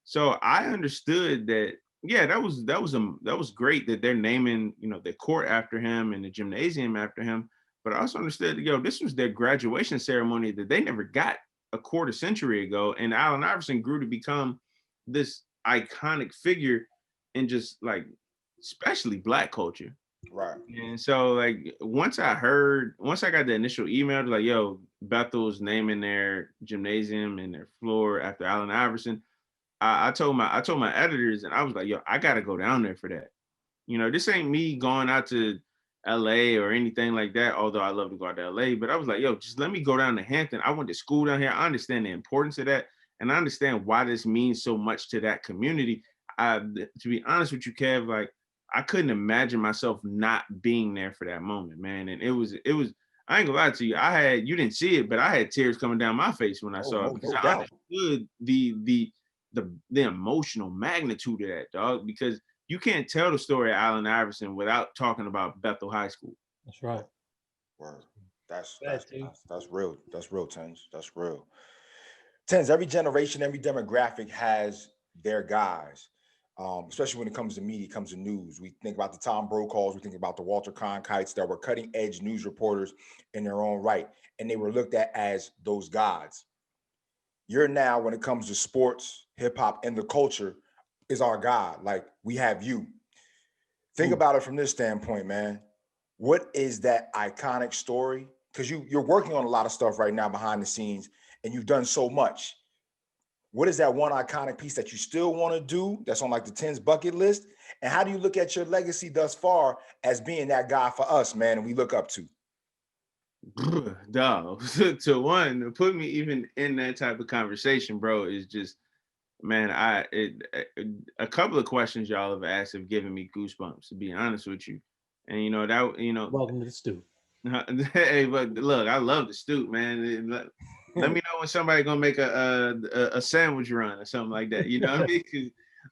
So I understood that, yeah, that was great that they're naming, the court after him and the gymnasium after him. But I also understood, this was their graduation ceremony that they never got a quarter century ago. And Allen Iverson grew to become this iconic figure in just like, especially Black culture. Right. And so like once I got the initial email like, yo, Bethel's naming their gymnasium and their floor after Allen Iverson, I told my editors, and I was like, yo, I gotta go down there for that. This ain't me going out to LA or anything like that, although I love to go out to LA, but I was like, yo, just let me go down to Hampton. I went to school down here. I understand the importance of that. And I understand why this means so much to that community. To be honest with you, Kev, like I couldn't imagine myself not being there for that moment, man. And it was, I ain't gonna lie to you. You didn't see it, but I had tears coming down my face when I saw it because I understood the emotional magnitude of that, dog, because you can't tell the story of Allen Iverson without talking about Bethel High School. That's right. Word. That's real. That's real, Tens. That's real. Tens, every generation, every demographic has their guys. Especially when it comes to media, comes to news. We think about the Tom Brokaws, we think about the Walter Cronkites that were cutting edge news reporters in their own right. And they were looked at as those gods. You're now, when it comes to sports, hip hop, and the culture, is our God. Like, we have you. Think about it from this standpoint, man. What is that iconic story? Because you're working on a lot of stuff right now behind the scenes, and you've done so much. What is that one iconic piece that you still want to do that's on like the Tens bucket list? And how do you look at your legacy thus far as being that guy for us, man, and we look up to? Dog, to put me even in that type of conversation, bro, is just, man, a couple of questions y'all have asked have given me goosebumps, to be honest with you. And welcome to the Stoop. Hey, but look, I love the Stoop, man. Let me know when somebody gonna make a sandwich run or something like that. You know what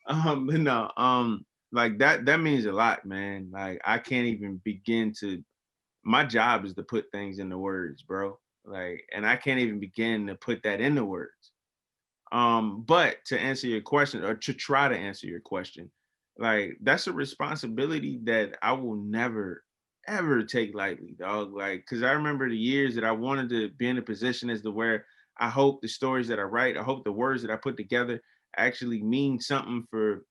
I mean? Like that means a lot, man. Like I can't even begin to. My job is to put things into words, bro. Like, and I can't even begin to put that into words. But to answer your question, or to try to answer your question, like that's a responsibility that I will never ever take lightly, dog. Like, cause I remember the years that I wanted to be in a position as to where I hope the stories that I write, I hope the words that I put together actually mean something for,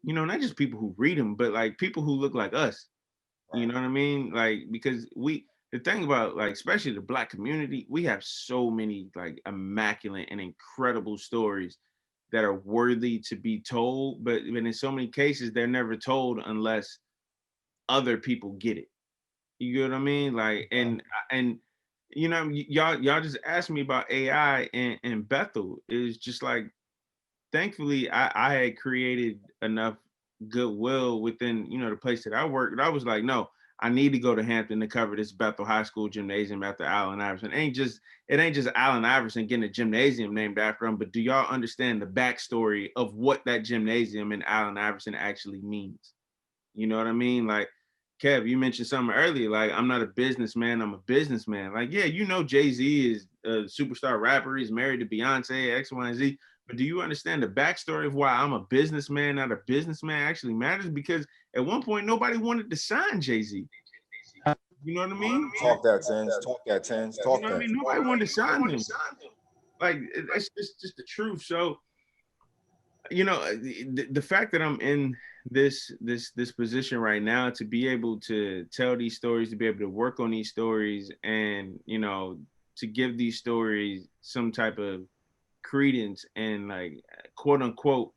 not just people who read them, but like people who look like us. You know what I mean? Like, because the thing about like, especially the Black community, we have so many like immaculate and incredible stories that are worthy to be told, but in so many cases, they're never told unless other people get it. You get what I mean? Like, and y'all just asked me about AI and Bethel. Is just like, thankfully, I had created enough goodwill within, the place that I worked. I was like, no, I need to go to Hampton to cover this Bethel High School gymnasium after Allen Iverson. It ain't just Allen Iverson getting a gymnasium named after him, but do y'all understand the backstory of what that gymnasium and Allen Iverson actually means? You know what I mean? Like, Kev, you mentioned something earlier, like, I'm not a businessman, I'm a businessman. Like, yeah, Jay-Z is a superstar rapper, he's married to Beyonce, X, Y, and Z. But do you understand the backstory of why I'm a businessman, not a businessman actually matters? Because at one point, nobody wanted to sign Jay-Z. You know what I mean? Talk that, Tens. Talk that, Tens. You Talk know what I that. mean? Nobody wanted to sign him. Like it's just the truth. So, you know, the fact that I'm in this position right now to be able to tell these stories, to be able to work on these stories, and you know, to give these stories some type of credence and like quote unquote,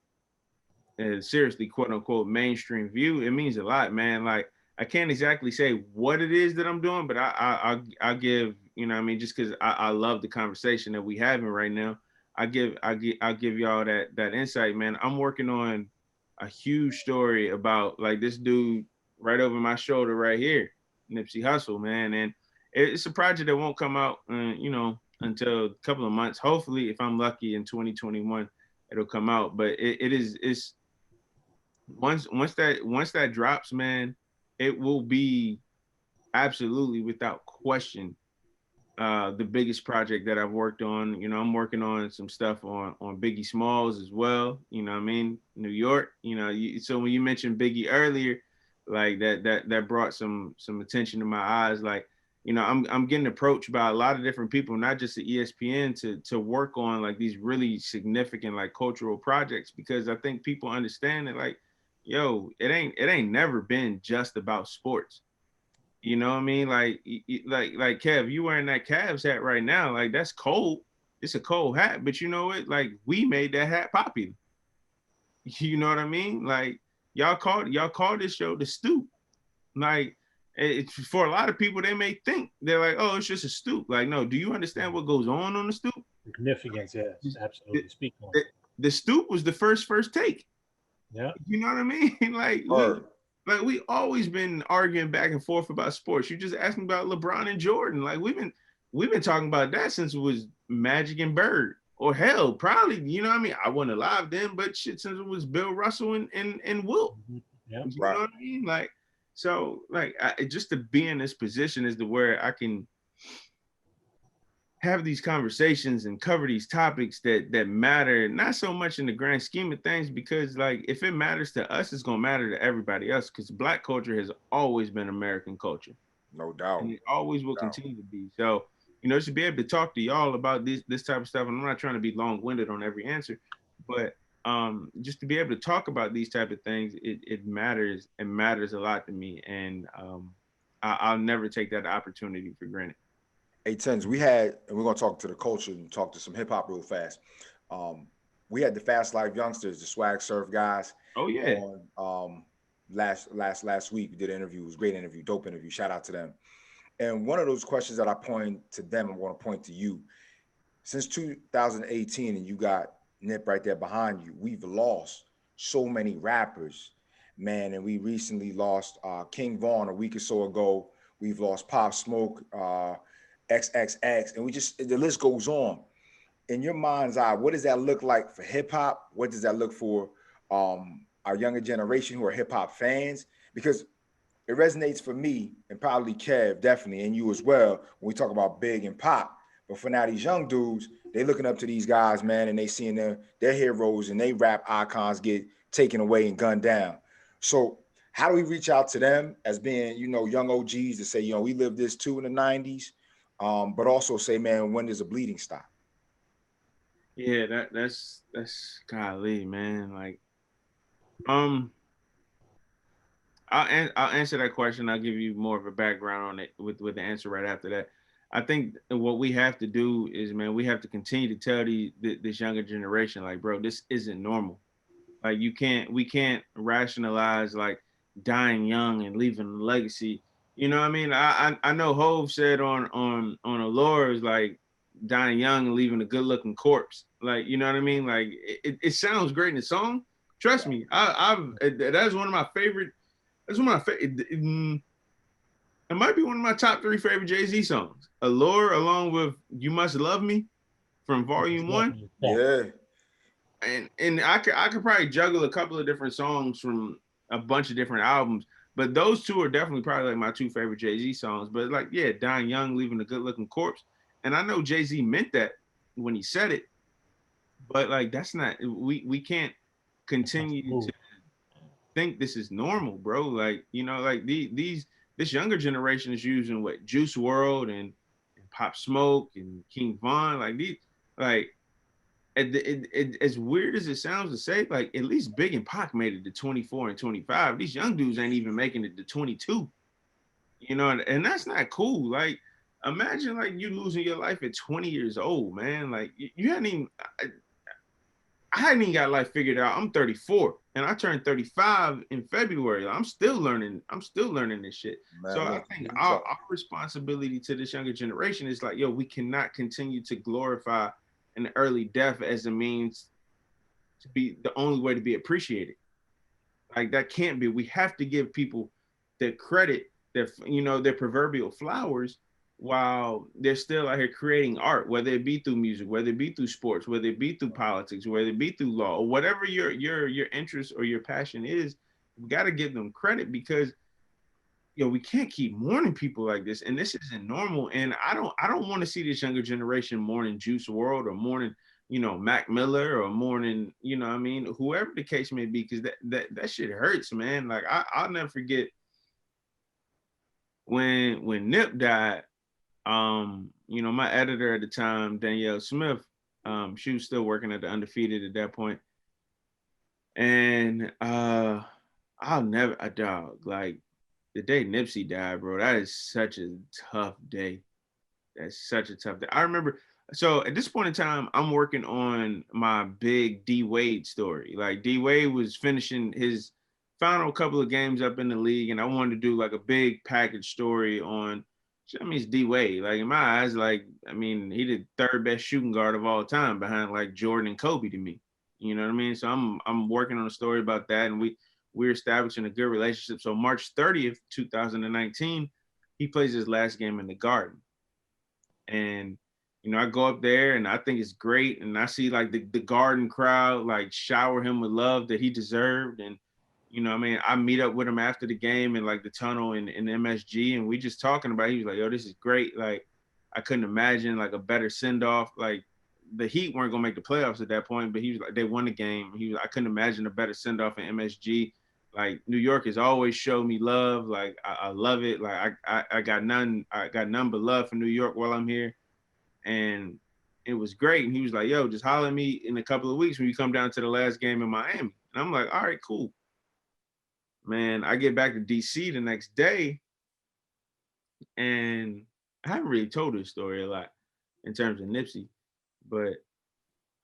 seriously quote unquote mainstream view, it means a lot, man. Like I can't exactly say what it is that I'm doing, but I give, you know what I mean, just because I love the conversation that we having right now. I'll give y'all that insight, man. I'm working on a huge story about like this dude right over my shoulder right here, Nipsey Hussle, man. And it's a project that won't come out, you know, until a couple of months. Hopefully, if I'm lucky, in 2021, it'll come out. But it's once that drops, man, it will be absolutely without question the biggest project that I've worked on. You know, I'm working on some stuff on Biggie Smalls as well. You know what I mean? New York. You know, so when you mentioned Biggie earlier, like that brought some attention to my eyes. Like, you know, I'm getting approached by a lot of different people, not just at ESPN, to work on like these really significant like cultural projects, because I think people understand that like, yo, it ain't never been just about sports. You know what I mean? Like, like Kev, you wearing that Cavs hat right now. Like, that's cold. It's a cold hat, but you know what? Like, we made that hat popular. You know what I mean? Like, y'all call this show the Stoop. Like, it's for a lot of people, they may think they're like, oh, it's just a stoop. Like, no, do you understand what goes on the stoop? Significance, yes, absolutely. Speak on. The Stoop was the first take. Yeah. You know what I mean? Like we always been arguing back and forth about sports. You just asked me about LeBron and Jordan. Like we've been talking about that since it was Magic and Bird. Or hell, probably, you know what I mean? I wasn't alive then, but shit, since it was Bill Russell and Wilt. Yeah. You know what I mean? Like, so like just to be in this position is to where I can have these conversations and cover these topics that matter, not so much in the grand scheme of things, because like if it matters to us, it's gonna matter to everybody else, because Black culture has always been American culture. No doubt. And it always will continue to be. So, you know, to be able to talk to y'all about this type of stuff, and I'm not trying to be long-winded on every answer, but just to be able to talk about these type of things, it matters. It matters a lot to me. And I'll never take that opportunity for granted. Hey, Tens, we had, and we're gonna talk to the culture and talk to some hip hop real fast. We had the Fast Life Youngsters, the Swag Surf guys. Oh yeah. On last week, we did an interview. It was a great interview, dope interview. Shout out to them. And one of those questions that I point to them, I want to point to you. Since 2018, and you got Nip right there behind you, we've lost so many rappers, man. And we recently lost King Vaughn a week or so ago. We've lost Pop Smoke, XXX, and the list goes on. In your mind's eye, what does that look like for hip hop? What does that look for our younger generation who are hip hop fans? Because it resonates for me and probably Kev, definitely, and you as well, when we talk about Big and Pop. But for now, these young dudes, they looking up to these guys, man, and they seeing their heroes and they rap icons get taken away and gunned down. So how do we reach out to them as being, you know, young OGs to say, you know, we lived this too in the 90s, but also say, man, when does the bleeding stop? Yeah, that's golly, man. Like, I'll answer that question. I'll give you more of a background on it with the answer right after that. I think what we have to do is, man, we have to continue to tell this younger generation, like, bro, this isn't normal. Like, we can't rationalize like dying young and leaving a legacy. You know what I mean? I know Hove said on Allure is like dying young and leaving a good looking corpse. Like, you know what I mean? Like it sounds great in the song. Trust me, that's one of my favorite. That's one of my favorite. It might be one of my top 3 favorite Jay-Z songs. Allure, along with You Must Love Me from Volume 1. Yeah. And I could probably juggle a couple of different songs from a bunch of different albums, but those 2 are definitely probably like my 2 favorite Jay-Z songs. But like, yeah, dying young, leaving a good looking corpse. And I know Jay-Z meant that when he said it, but like, that's not, we can't continue to think this is normal, bro. Like, you know, like these this younger generation is using what Juice World and Pop Smoke and King Von, like these, like as weird as it sounds to say, like at least Big and Pac made it to 24 and 25. These young dudes ain't even making it to 22. You know, and that's not cool. Like, imagine like you losing your life at 20 years old, man. Like you hadn't even I hadn't even got life figured out. I'm 34 and I turned 35 in February. I'm still learning. I'm still learning this shit. Man, So I look, think you our responsibility to this younger generation is like, yo, we cannot continue to glorify an early death as a means to be the only way to be appreciated. Like that can't be. We have to give people the credit, their their proverbial flowers while they're still out here creating art, whether it be through music, whether it be through sports, whether it be through politics, whether it be through law, or whatever your interest or your passion is. We got to give them credit because we can't keep mourning people like this, and this isn't normal. And I don't want to see this younger generation mourning Juice World or mourning Mac Miller or mourning I mean, whoever the case may be, because that shit hurts, man. Like I'll never forget when Nip died. My editor at the time, Danielle Smith, she was still working at the Undefeated at that point. And I'll never, a dog, like the day Nipsey died, bro, that is such a tough day. That's such a tough day. I remember, so at this point in time, I'm working on my big D Wade story. Like D Wade was finishing his final couple of games up in the league, and I wanted to do like a big package story on, I mean, it's D Wade. Like in my eyes, like, I mean, he the third best shooting guard of all time behind like Jordan and Kobe to me. You know what I mean? So I'm working on a story about that, and we're establishing a good relationship. So March 30th, 2019, he plays his last game in the Garden. And I go up there and I think it's great. And I see like the Garden crowd like shower him with love that he deserved. And I mean, I meet up with him after the game in like the tunnel in MSG, and we just talking about it. He was like, yo, this is great. Like, I couldn't imagine like a better send-off. Like, the Heat weren't gonna make the playoffs at that point, but he was like, they won the game. I couldn't imagine a better send-off in MSG. Like, New York has always showed me love. Like, I love it. Like, I got none but love for New York while I'm here. And it was great. And he was like, yo, just holler at me in a couple of weeks when you come down to the last game in Miami. And I'm like, all right, cool. Man, I get back to DC the next day, and I haven't really told this story a lot in terms of Nipsey, but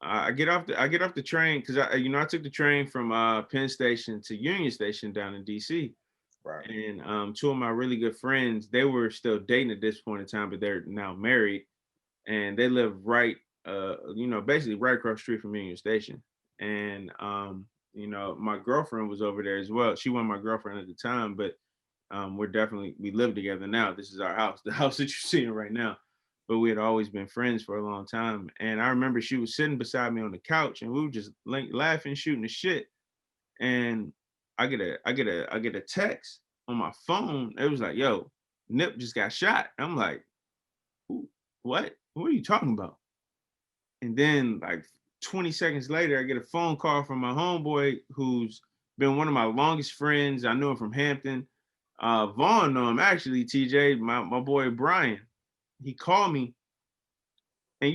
I get off the train because I took the train from Penn Station to Union Station down in DC. Right. And two of my really good friends, they were still dating at this point in time, but they're now married, and they live right, basically right across the street from Union Station. And my girlfriend was over there as well. She wasn't my girlfriend at the time, but we live together now. This is our house, the house that you're seeing right now. But we had always been friends for a long time. And I remember she was sitting beside me on the couch, and we were just laughing, shooting the shit. And I get a text on my phone. It was like, yo, Nip just got shot. I'm like, who? What? What are you talking about? And then like 20 seconds later, I get a phone call from my homeboy who's been one of my longest friends. I knew him from Hampton. Vaughn knew him actually, TJ, my boy Brian. He called me. And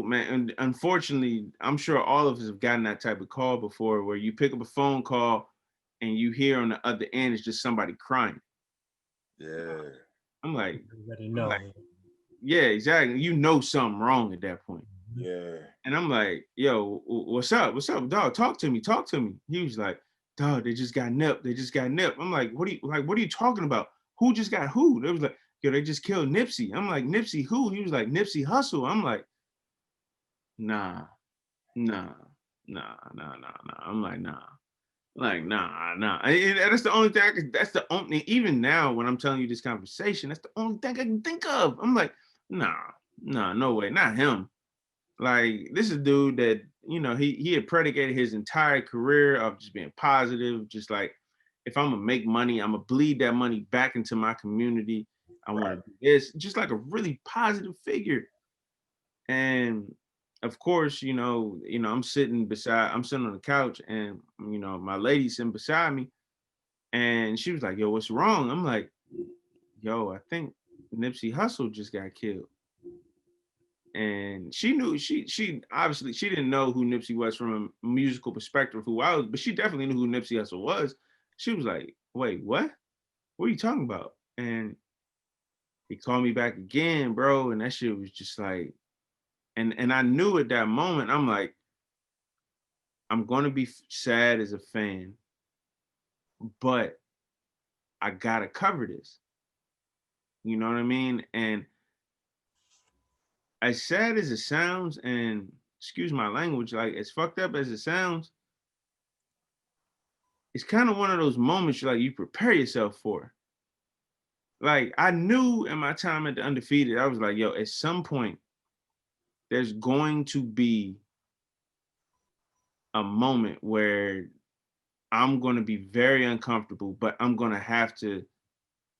man, and unfortunately, I'm sure all of us have gotten that type of call before where you pick up a phone call and you hear on the other end, it's just somebody crying. Yeah. You better know. Yeah, exactly. Something wrong at that point. Yeah. And I'm like, yo, what's up? What's up, dog? Talk to me. He was like, dog, they just got nipped. I'm like, what are you talking about? Who just got who? They was like, yo, they just killed Nipsey. I'm like, Nipsey who? He was like, Nipsey Hussle. I'm like, nah. I'm like, nah. Like, nah. And that's the only thing even now when I'm telling you this conversation, that's the only thing I can think of. I'm like, nah, no way, not him. Like, this is a dude that, he had predicated his entire career of just being positive, just like, if I'm gonna make money, I'm gonna bleed that money back into my community. I want to do this, just like a really positive figure. And of course, I'm sitting on the couch, and my lady sitting beside me, and she was like, yo, what's wrong? I'm like, yo, I think Nipsey Hussle just got killed. And she knew she obviously she didn't know who Nipsey was from a musical perspective, who I was, but she definitely knew who Nipsey Hussle was. She was like, wait, what? What are you talking about? And he called me back again, bro. And that shit was just like, and I knew at that moment, I'm like, I'm gonna be sad as a fan, but I gotta cover this. You know what I mean? And as sad as it sounds, and excuse my language, like as fucked up as it sounds, it's kind of one of those moments like you prepare yourself for. Like I knew in my time at the Undefeated, I was like, yo, at some point, there's going to be a moment where I'm going to be very uncomfortable, but I'm going to have to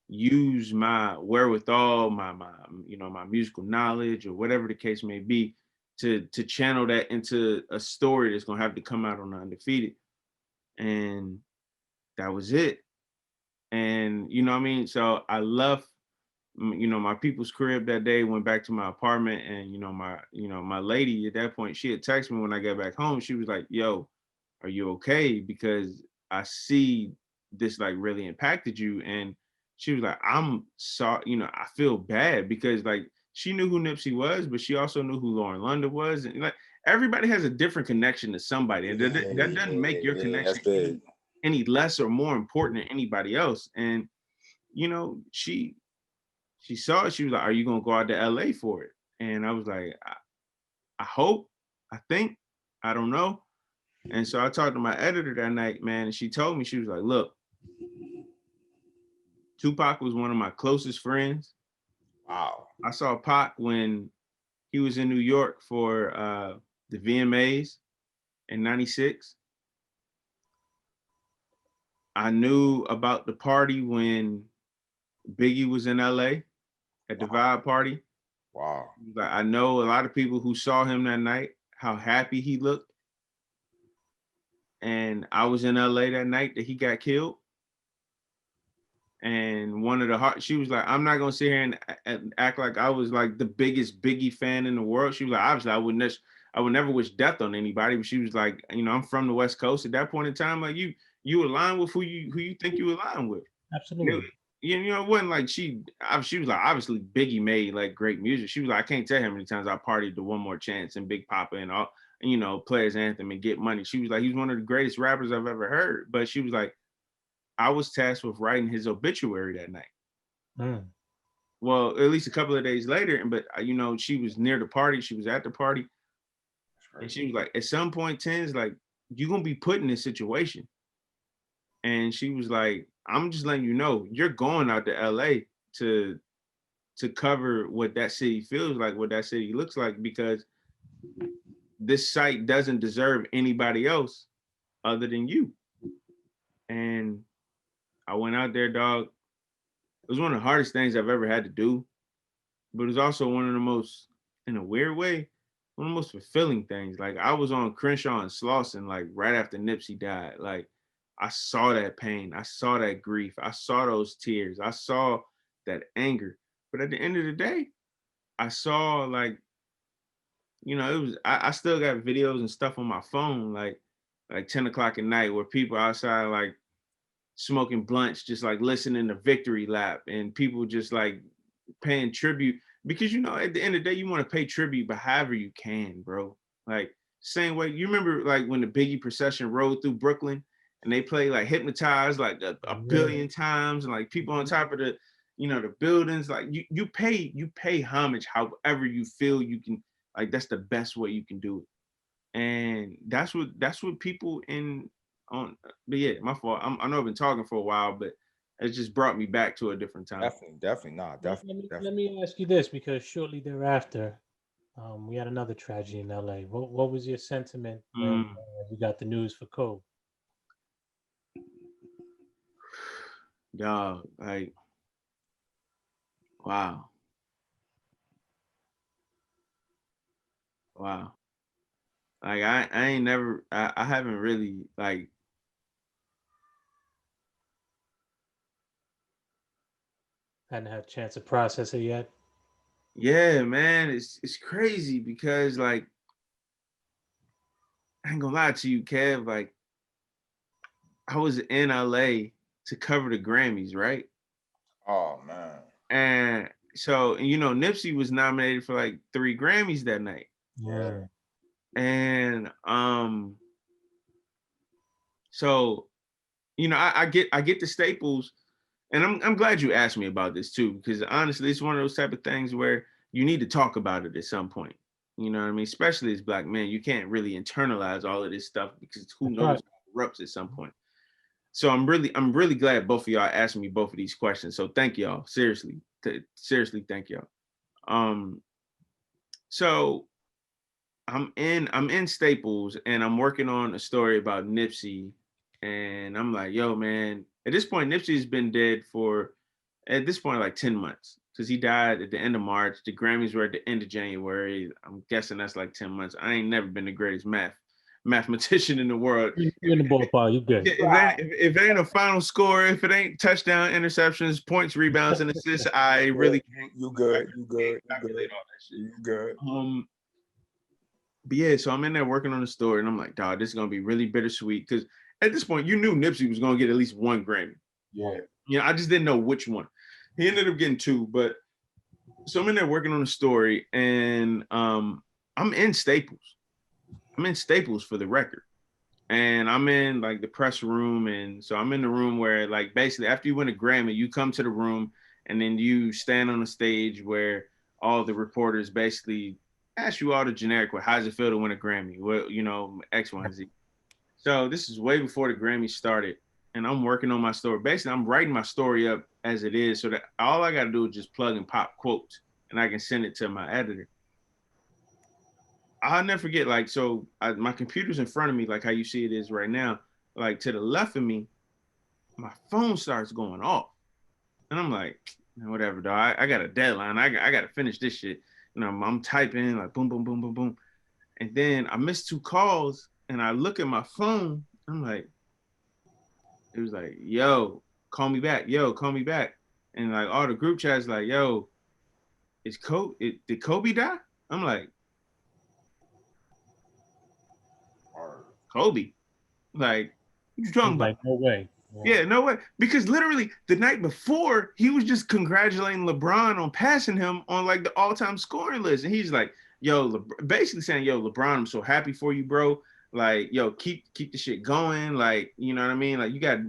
use my wherewithal, my my musical knowledge or whatever the case may be to channel that into a story that's going to have to come out on the Undefeated. And that was it. And you know what I mean? So I left my people's crib that day, went back to my apartment, and my lady at that point, she had texted me when I got back home. She was like, yo, are you okay? Because I see this like really impacted you. And she was like, I'm sorry, I feel bad because like she knew who Nipsey was, but she also knew who Lauren London was. And like everybody has a different connection to somebody. And that doesn't make your connection that's big. any less or more important than anybody else. And she saw it. She was like, "Are you gonna go out to LA for it?" And I was like, I hope, I think, I don't know." And so I talked to my editor that night, man, and she told me, she was like, "Look, Tupac was one of my closest friends. Wow. I saw Pac when he was in New York for the VMAs in '96. I knew about the party when Biggie was in LA at the Vibe party. Wow. Like, I know a lot of people who saw him that night, how happy he looked. And I was in LA that night that he got killed. And one of the she was like, I'm not gonna sit here and act like I was like the biggest Biggie fan in the world. She was like, obviously I would never wish death on anybody, but she was like, I'm from the West Coast. At that point in time, like you align with who you think you align with. Absolutely. It wasn't like she was like, obviously Biggie made like great music. She was like, I can't tell how many times I partied to One More Chance and Big Papa and all, Players Anthem and Get Money. She was like, he's one of the greatest rappers I've ever heard. But she was like, I was tasked with writing his obituary that night. Mm. Well, at least a couple of days later, but she was near the party. She was at the party. And she was like, at some point, Tens, like, you're gonna be put in this situation. And she was like, I'm just letting you know, you're going out to LA to cover what that city feels like, what that city looks like, because this site doesn't deserve anybody else other than you. And I went out there, dog. It was one of the hardest things I've ever had to do, but it was also one of the most, in a weird way, one of the most fulfilling things. Like I was on Crenshaw and Slauson, like right after Nipsey died. Like I saw that pain, I saw that grief, I saw those tears, I saw that anger. But at the end of the day, I saw like, it was I still got videos and stuff on my phone, like 10 o'clock at night where people outside like smoking blunts, just like listening to Victory Lap and people just like paying tribute because at the end of the day you want to pay tribute but however you can, bro. Like same way you remember like when the Biggie procession rode through Brooklyn and they played like Hypnotized like a billion times and like people on top of the the buildings, like you pay homage however you feel you can, like that's the best way you can do it. And that's what people in on. But yeah, my fault. I know I've been talking for a while, but it just brought me back to a different time. Definitely, not definitely. Let me ask you this, because shortly thereafter, we had another tragedy in LA. What was your sentiment when you got the news for Cole? Dog, like, wow. Wow. Like I ain't never I haven't really like Hadn't had a chance to process it yet. Yeah, man, it's crazy because like I ain't gonna lie to you, Kev. Like I was in LA to cover the Grammys, right? Oh man. And so you know, Nipsey was nominated for like 3 Grammys that night. Yeah. And so you know, I get the Staples, and I'm glad you asked me about this too, because honestly, it's one of those type of things where you need to talk about it at some point. You know what I mean? Especially as Black men, you can't really internalize all of this stuff because who That's knows right. it erupts at some point. So I'm really glad both of y'all asked me both of these questions. So thank y'all. Seriously. Seriously, thank y'all. Um, so I'm in Staples and I'm working on a story about Nipsey. And I'm like, yo, man, at this point, Nipsey's been dead for at this point like 10 months. Because he died at the end of March. The Grammys were at the end of January. I'm guessing that's like 10 months. I ain't never been the greatest mathematician in the world. You're in the ballpark. You good. If it ain't a final score, if it ain't touchdown, interceptions, points, rebounds, and assists, I really can't. You good. You good. You Calculate good. all that shit. You good. But yeah, so I'm in there working on the story, and I'm like, dog, this is gonna be really bittersweet because at this point, you knew Nipsey was gonna get at least 1 Grammy. Yeah. You know, I just didn't know which one. He ended up getting 2, but so I'm in there working on the story, and I'm in Staples. I'm in Staples for the record. And I'm in like the press room. And so I'm in the room where like basically after you win a Grammy, you come to the room and then you stand on the stage where all the reporters basically ask you all the generic, well, how's it feel to win a Grammy? Well, you know, X, Y, and Z. So this is way before the Grammy started. And I'm working on my story. Basically, I'm writing my story up as it is so that all I got to do is just plug and pop quotes and I can send it to my editor. I'll never forget, like, so my computer's in front of me, like how you see it is right now. Like to the left of me, my phone starts going off. And I'm like, whatever, dog. I got a deadline. I got to finish this shit. And I'm typing like boom, boom, boom, boom, boom. And then I missed 2 calls and I look at my phone. I'm like, it was like, yo, call me back. Yo, call me back. And like all the group chats like, yo, did Kobe die? I'm like, Kobe? Like, what you talking about? Like, no way. Yeah, no way. Because literally the night before, he was just congratulating LeBron on passing him on like the all-time scoring list. And he's like, yo, basically saying, yo, LeBron, I'm so happy for you, bro. Like, yo, keep the shit going. Like, you know what I mean? Like, you got,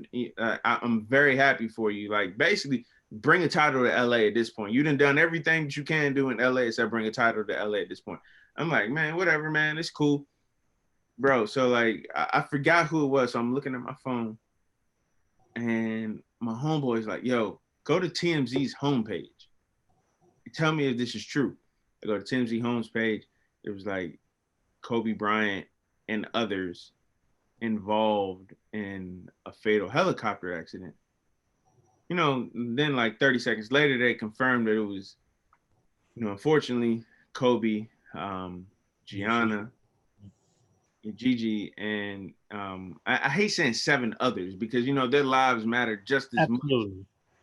I'm very happy for you. Like, basically, bring a title to LA at this point. You done everything that you can do in LA except bring a title to LA at this point. I'm like, man, whatever, man. It's cool. Bro, so like, I forgot who it was. So I'm looking at my phone. And my homeboy's like, yo, go to TMZ's homepage. Tell me if this is true. I go to TMZ homepage. It was like Kobe Bryant and others involved in a fatal helicopter accident. You know, then like 30 seconds later, they confirmed that it was, you know, unfortunately, Kobe, Gianna, Gigi, and I hate saying 7 others because, you know, their lives matter just as much.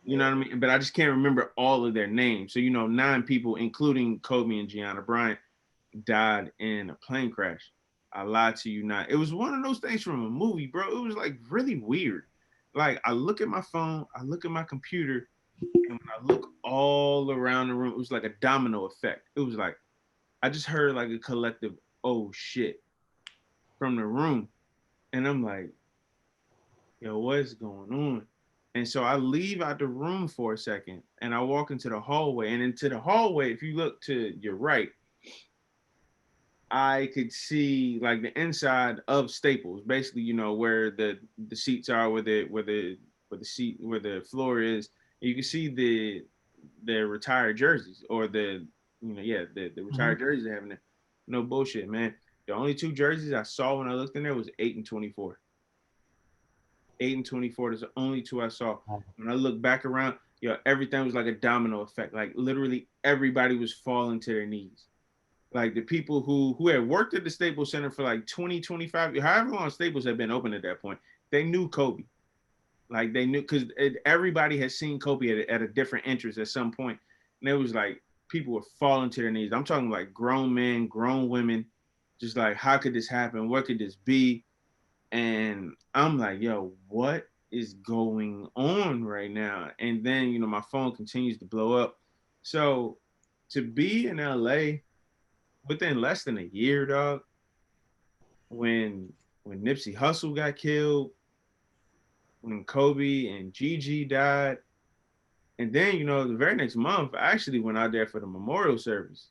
You know what I mean? But I just can't remember all of their names. So, you know, 9 people, including Kobe and Gianna Bryant, died in a plane crash. I lied to you not. It was one of those things from a movie, bro. It was like really weird. Like I look at my phone, I look at my computer, and when I look all around the room, it was like a domino effect. It was like, I just heard like a collective, oh shit, from the room. And I'm like, yo, what's going on? And so I leave out the room for a second and I walk into the hallway. And into the hallway, if you look to your right, I could see like the inside of Staples, basically, you know, where the seats are, where the floor is. You can see the retired jerseys or the retired jerseys they have in there. No bullshit, man. The only 2 jerseys I saw when I looked in there was 8 and 24. 8 and 24. There's the only 2 I saw. When I look back around, everything was like a domino effect. Like literally everybody was falling to their knees. Like the people who had worked at the Staples Center for like 20, 25, however long Staples had been open at that point, they knew Kobe. Like they knew because everybody had seen Kobe at a different interest at some point, and it was like people were falling to their knees. I'm talking like grown men, grown women, just like how could this happen? What could this be? And I'm like, yo, what is going on right now? And then my phone continues to blow up. So to be in LA within less than a year, dog, when Nipsey Hussle got killed, when Kobe and Gigi died, and then the very next month, I actually went out there for the memorial service.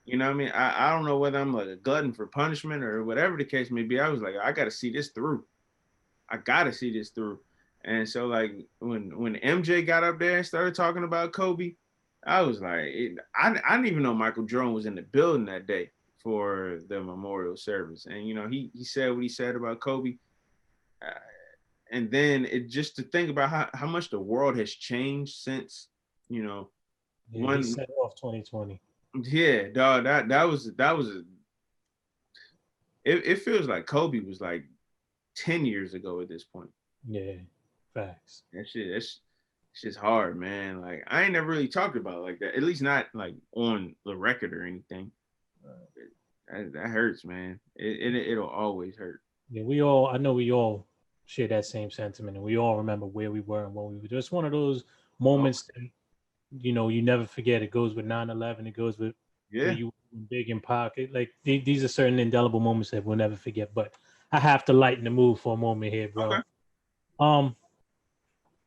You know what I mean? I don't know whether I'm like a glutton for punishment or whatever the case may be. I was like, I got to see this through. I got to see this through. And so like when MJ got up there and started talking about Kobe, I was like, I didn't even know Michael Jordan was in the building that day for the memorial service. And he said what he said about Kobe. And then it just to think about how much the world has changed since, He set off 2020. Yeah, dog. That was it feels like Kobe was like 10 years ago at this point. Yeah, facts. That's shit's hard, man. Like I ain't never really talked about it like that. At least not like on the record or anything. That hurts, man. It'll always hurt. Yeah, I know we all share that same sentiment, and we all remember where we were and what we were. Just one of those moments that, you never forget. It goes with 9/11. It goes with where you were big in pocket. Like these are certain indelible moments that we'll never forget. But I have to lighten the mood for a moment here, bro. Okay.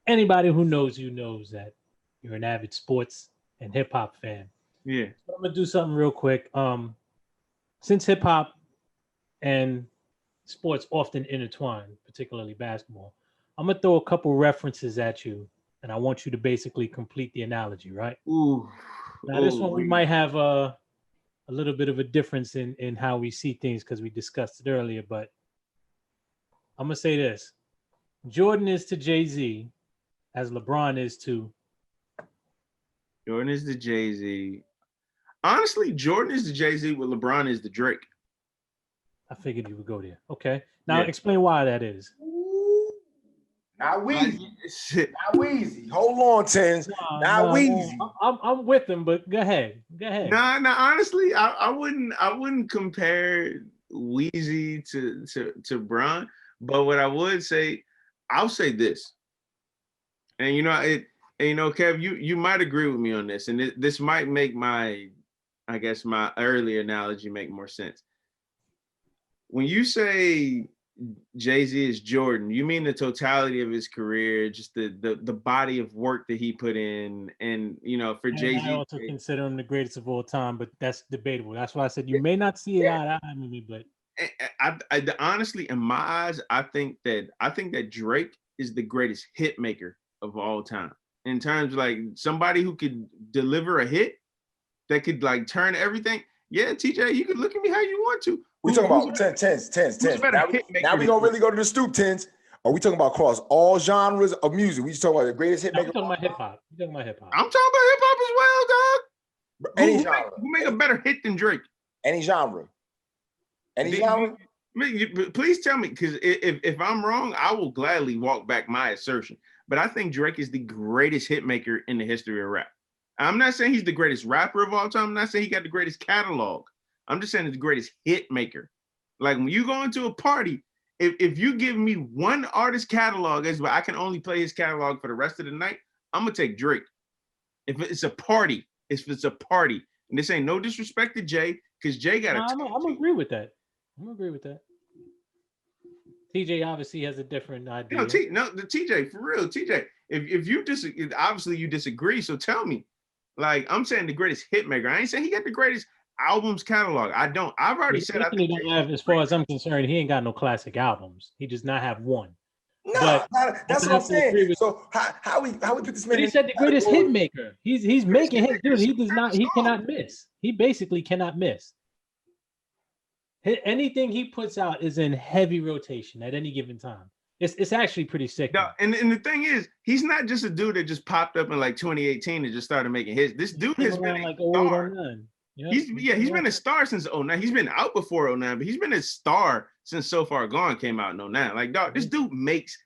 Anybody who knows you knows that you're an avid sports and hip hop fan. Yeah. So I'm gonna do something real quick. Since hip hop and sports often intertwine, particularly basketball, I'm gonna throw a couple references at you, and I want you to basically complete the analogy, right? Ooh. Now this one we might have a little bit of a difference in how we see things because we discussed it earlier, but I'm gonna say this: Jordan is to Jay-Z as LeBron is to. Jordan is to Jay-Z. Honestly, Jordan is to Jay-Z what LeBron is to Drake. I figured you would go there. Okay. Now explain why that is. Not Weezy. Not Weezy. Hold on, Tins. Not Weezy. I'm with him, but go ahead. Nah, honestly, I wouldn't compare Weezy to Bron. But what I would say, I'll say this. And Kev, you might agree with me on this, and this might make my earlier analogy make more sense. When you say Jay-Z is Jordan, you mean the totality of his career, just the body of work that he put in, and for Jay-Z. I also consider him the greatest of all time, but that's debatable. That's why I said you may not see it eye to eye with me, but I honestly, in my eyes, I think that Drake is the greatest hit maker of all time. In terms of like somebody who could deliver a hit that could like turn everything. Yeah, TJ, you can look at me how you want to. We talking about 10. Now we gonna really go to the Stoop 10s. Are we talking about across all genres of music? We just talking about the greatest hit maker. I'm talking about hip hop. I'm talking about hip hop as well, dog. Any genre. Who make a better hit than Drake? Any genre. Please tell me, because if I'm wrong, I will gladly walk back my assertion. But I think Drake is the greatest hit maker in the history of rap. I'm not saying he's the greatest rapper of all time. I'm not saying he got the greatest catalog. I'm just saying he's the greatest hit maker. Like when you go into a party, if you give me one artist catalog as well, I can only play his catalog for the rest of the night, I'm gonna take Drake. If it's a party, and this ain't no disrespect to Jay, because Jay got I'm gonna agree with that. TJ obviously has a different idea. The TJ, for real, TJ. If you disagree, obviously you disagree. So tell me, like I'm saying, the greatest hit maker. I ain't saying he got the greatest albums catalog. I don't. I've already said. As far as I'm concerned, he ain't got no classic albums. He does not have one. No, that's what I'm saying. So how we put this man? But he said the greatest hit maker. He's making hits. Dude, he does not. He cannot miss. He basically cannot miss. Anything he puts out is in heavy rotation at any given time. It's actually pretty sick. No, and the thing is, he's not just a dude that just popped up in like 2018 and just started making hits. This dude has been like a star. Yep. He's been a star since 09. He's been out before 09, but he's been a star since So Far Gone came out in 09. Like, dog, this dude makes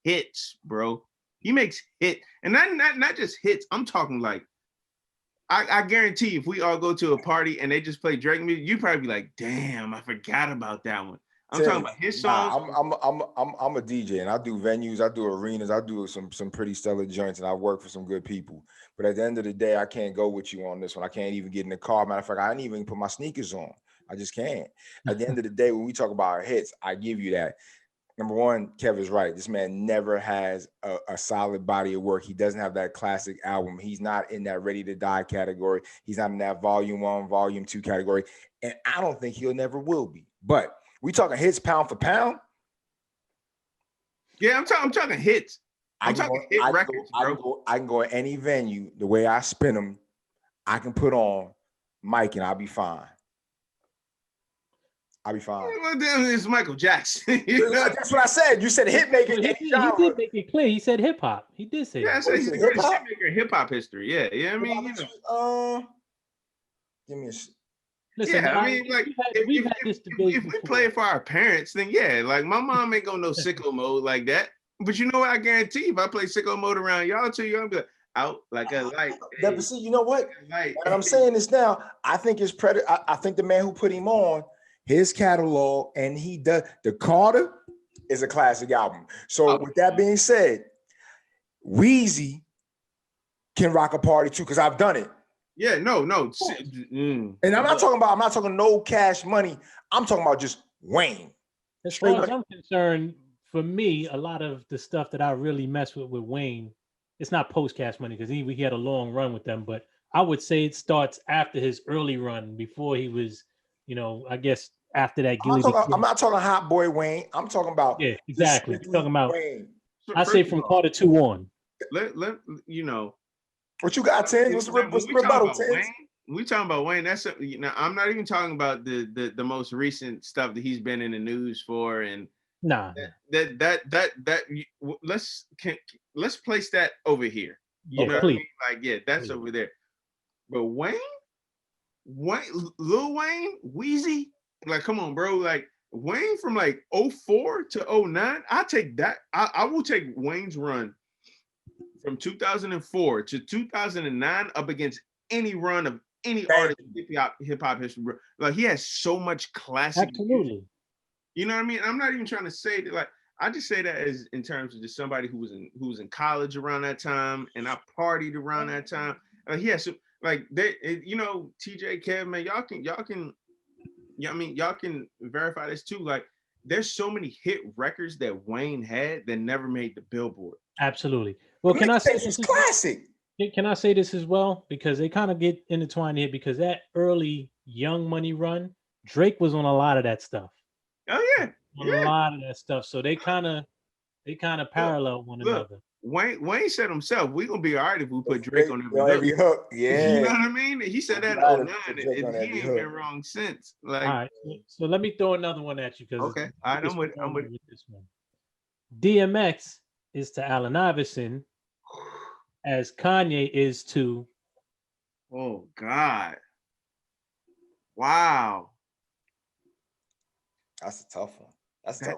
hits, bro. He makes hit, and not just hits. I'm talking like, I guarantee if we all go to a party and they just play Drake music, you probably be like, damn, I forgot about that one. I'm talking about his songs. I'm a DJ and I do venues, I do arenas, I do some pretty stellar joints, and I work for some good people. But at the end of the day, I can't go with you on this one. I can't even get in the car. Matter of fact, I didn't even put my sneakers on. I just can't. At the end of the day, when we talk about our hits, I give you that. Number one, Kevin's right. This man never has a solid body of work. He doesn't have that classic album. He's not in that Ready to Die category. He's not in that Volume 1, Volume 2 category. And I don't think he'll never will be. But we talking hits pound for pound. Yeah, I'm talking hits. I'm talking hit records, bro. I can go at any venue. The way I spin them, I can put on Mike and I'll be fine. I'll be fine. Well, damn, it's Michael Jackson. You know? That's what I said. You said hit maker. He did make it clear. He said hip hop. He did say that. I said he's a great shit maker in hip hop history. Yeah, yeah. I mean, give me a. Listen, yeah, I mean, like, if we play it for our parents, then yeah, like my mom ain't gonna know sicko mode like that. But you know what? I guarantee if I play sicko mode around y'all two, you're gonna be like, out like a light. Hey, but see, you know what? And I'm saying this now. I think it's I think the man who put him on, his catalog, and he does the Carter is a classic album. So with that being said, Weezy can rock a party too, because I've done it. Yeah, no. And I'm not talking no Cash Money. I'm talking about just Wayne. As far as I'm concerned, for me, a lot of the stuff that I really mess with Wayne, it's not post Cash Money because he had a long run with them, but I would say it starts after his early run, before he was, I guess after that. I'm not talking Hot Boy Wayne. I'm talking about exactly. Talking about Wayne. I say from Carter 2 on. Let what you got, Tins? What's the rebuttal, Tins? We talking about Wayne. That's I'm not even talking about the most recent stuff that he's been in the news for, and let's place that over here. You know what I mean? Like, yeah, that's over there. But Wayne, Lil Wayne, Weezy, like, come on, bro. Like, Wayne from like 04 to 09, I take that. I will take Wayne's run from 2004 to 2009 up against any run of any artist in hip hop history, bro. Like, he has so much classic. Absolutely. Music. You know what I mean? I'm not even trying to say that, like, I just say that as in terms of just somebody who was in college around that time, and I partied around that time. He has some, like, TJ, Kev, man, y'all can verify this too. Like, there's so many hit records that Wayne had that never made the Billboard. Absolutely. Well, can I say this is classic? Can I say this as well? Because they kind of get intertwined here, because that early Young Money run, Drake was on a lot of that stuff. Oh yeah. A lot of that stuff. So they kind of parallel one another. Wayne said himself, we're gonna be all right if we put Drake on every hook. Yeah. You know what I mean? He said that in 09, and he ain't been wrong since. Like, all right. So let me throw another one at you, because okay. All right, I'm with this one. DMX is to Allen Iverson as Kanye is to. Oh God. Wow. That's a tough one.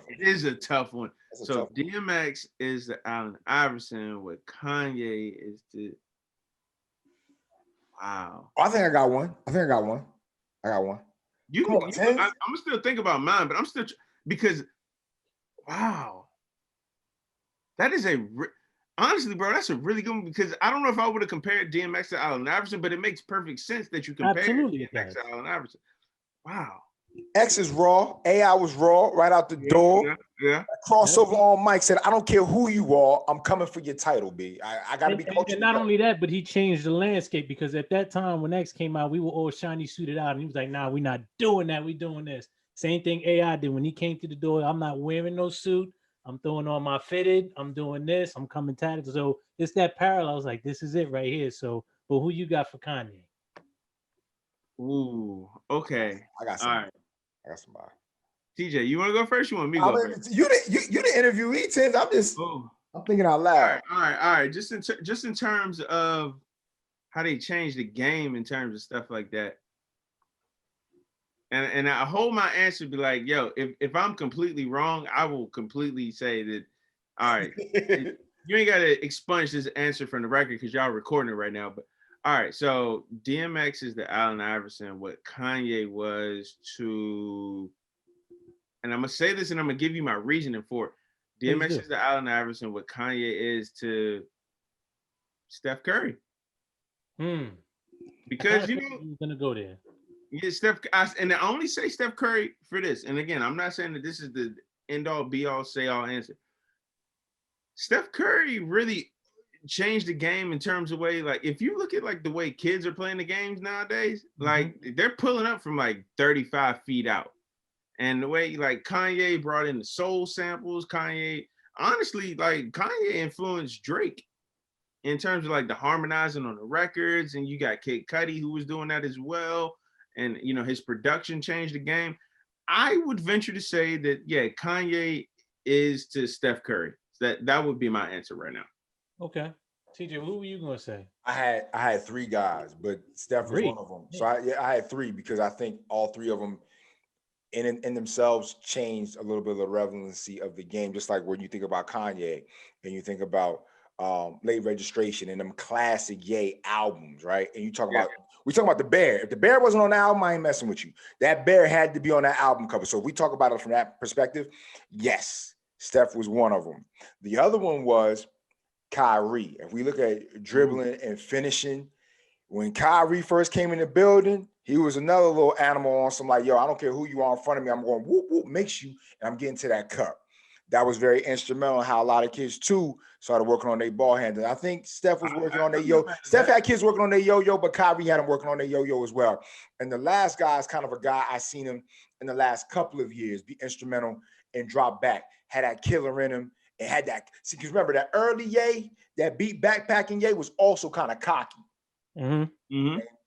It is a tough one. So DMX is the Allen Iverson, what Kanye is the. Wow. I think I got one. You can, I'm still thinking about mine, but I'm still because, wow. That is honestly, bro, that's a really good one, because I don't know if I would have compared DMX to Allen Iverson, but it makes perfect sense that you compare DMX to Allen Iverson. Wow. X is raw. AI was raw right out the door. Yeah. Crossover on Mike said, I don't care who you are. I'm coming for your title, B. I got to be coaching. And not only that, but he changed the landscape, because at that time when X came out, we were all shiny suited out, and he was like, nah, we're not doing that. We're doing this. Same thing AI did when he came to the door. I'm not wearing no suit. I'm throwing on my fitted. I'm doing this. I'm coming tatted. So it's that parallel. I was like, this is it right here. So, but who you got for Kanye? Ooh, okay. I got somebody. All right. I got somebody. TJ, you want to go first? You want me to go first? You the interviewee, Tins. I'm thinking out loud. All right. Just in terms of how they changed the game, in terms of stuff like that. And I hold my answer to be like, yo, if I'm completely wrong, I will completely say that All right. You ain't got to expunge this answer from the record because y'all recording it right now. But all right, so DMX is the Allen Iverson, what Kanye was to, and I'm gonna say this and I'm gonna give you my reasoning for it. DMX is the Allen Iverson, what Kanye is to Steph Curry. Because you know you're gonna go there. Yeah, and I only say Steph Curry for this. And again, I'm not saying that this is the end all, be all, say all answer. Steph Curry really changed the game in terms of way, like if you look at like the way kids are playing the games nowadays, like they're pulling up from like 35 feet out. And the way like Kanye brought in the soul samples, honestly, like Kanye influenced Drake in terms of like the harmonizing on the records, and you got Kid Cudi who was doing that as well. And you know, his production changed the game. I would venture to say that Kanye is to Steph Curry. That would be my answer right now. Okay. TJ, who were you gonna say? I had three guys, but Steph was one of them. So I had three because I think all three of them in themselves changed a little bit of the relevancy of the game. Just like when you think about Kanye and you think about Late Registration and them classic Ye albums, right? And we talking about the Bear. If the Bear wasn't on the album, I ain't messing with you. That Bear had to be on that album cover. So if we talk about it from that perspective, yes, Steph was one of them. The other one was Kyrie. If we look at dribbling and finishing, when Kyrie first came in the building, he was another little animal on some like, yo, I don't care who you are in front of me. I'm going whoop, whoop, makes you, and I'm getting to that cup. That was very instrumental in how a lot of kids too started working on their ball handling. I think Steph was working on their Steph had kids working on their yo-yo, but Kyrie had them working on their yo-yo as well. And the last guy is kind of a guy I seen him in the last couple of years be instrumental and drop back, had that killer in him, and had that. See, because remember that early Ye, that beat backpacking Ye was also kind of cocky.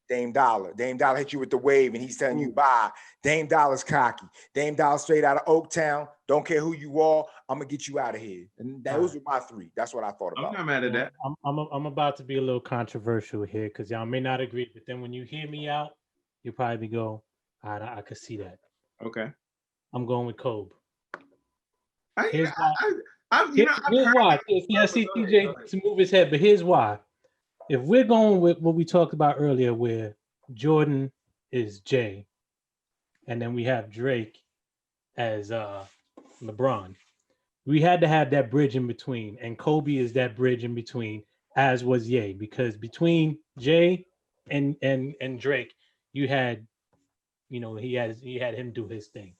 Dame Dollar hit you with the wave and he's telling you bye. Dame Dollar's cocky. Dame Dollar straight out of Oaktown. Don't care who you are. I'm gonna get you out of here. And those were my three. That's what I thought about. I'm not mad at that. I'm about to be a little controversial here because y'all may not agree, but then when you hear me out, you'll probably go, I could see that. Okay. I'm going with Kobe. Here's why. I see TJ to move his head, but here's why. If we're going with what we talked about earlier, where Jordan is Jay, and then we have Drake as LeBron, we had to have that bridge in between, and Kobe is that bridge in between, as was Ye, because between Jay and Drake, you had, he had him do his thing,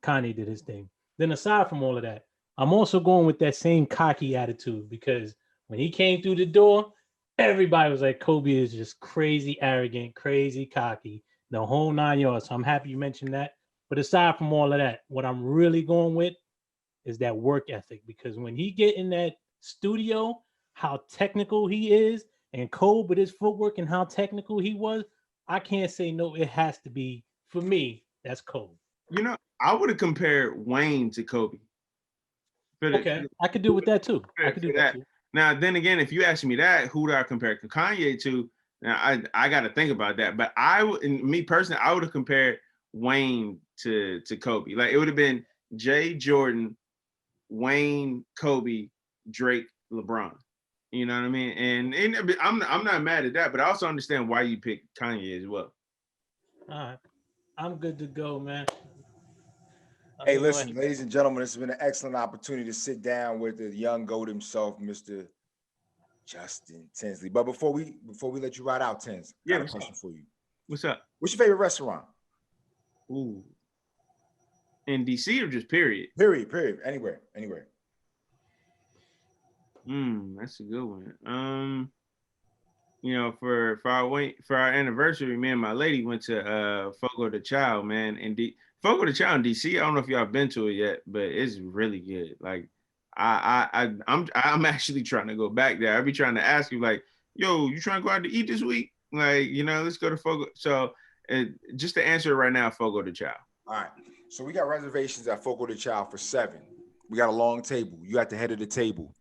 Kanye did his thing. Then aside from all of that, I'm also going with that same cocky attitude because when he came through the door, everybody was like, Kobe is just crazy arrogant, crazy cocky, the whole 9 yards. So I'm happy you mentioned that. But aside from all of that, what I'm really going with is that work ethic, because when he get in that studio, how technical he is, and Kobe with his footwork and how technical he was, I can't say no. It has to be, for me, that's Kobe. I would have compared Wayne to Kobe. I could do with that too. I could do that too. Now, then again, if you ask me that, who do I compare Kanye to? Now, I got to think about that. But me personally, I would have compared Wayne to Kobe. Like it would have been Jay, Jordan, Wayne, Kobe, Drake, LeBron. You know what I mean? And I'm not mad at that, but I also understand why you picked Kanye as well. All right, I'm good to go, man. Hey, listen, ladies and gentlemen, this has been an excellent opportunity to sit down with the young GOAT himself, Mr. Justin Tinsley. But before we let you ride out, Tins, got a question for you. What's up? What's your favorite restaurant? Ooh. In DC or just period? Period. Anywhere. That's a good one. For our anniversary, me and my lady went to Fogo de Chao, man. And Fogo de Chao in DC. I don't know if y'all been to it yet, but it's really good. Like I'm actually trying to go back there. I be trying to ask you, like, yo, you trying to go out to eat this week? Like, let's go to Fogo. So just to answer it right now, Fogo de Chao. All right. So we got reservations at Fogo de Chao for 7. We got a long table. You got the head of the table.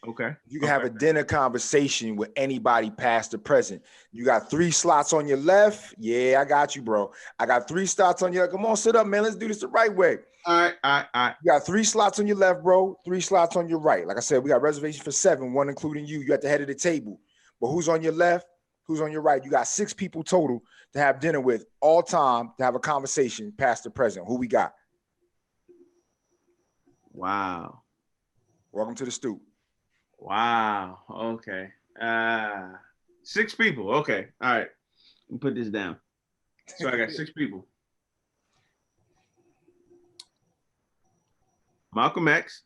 Okay. You can have a dinner conversation with anybody past or present. You got 3 slots on your left. Yeah, I got you, bro. I got 3 slots on your left. Come on, sit up, man. Let's do this the right way. All right. You got 3 slots on your left, bro. 3 slots on your right. Like I said, we got reservations for 7, 1 including you. You at the head of the table. But who's on your left? Who's on your right? You got 6 people total to have dinner with all time to have a conversation past or present. Who we got? Wow. Welcome to the Stoop. Wow. Okay. 6 people. Okay. All right. Let me put this down. So I got 6 people. Malcolm X.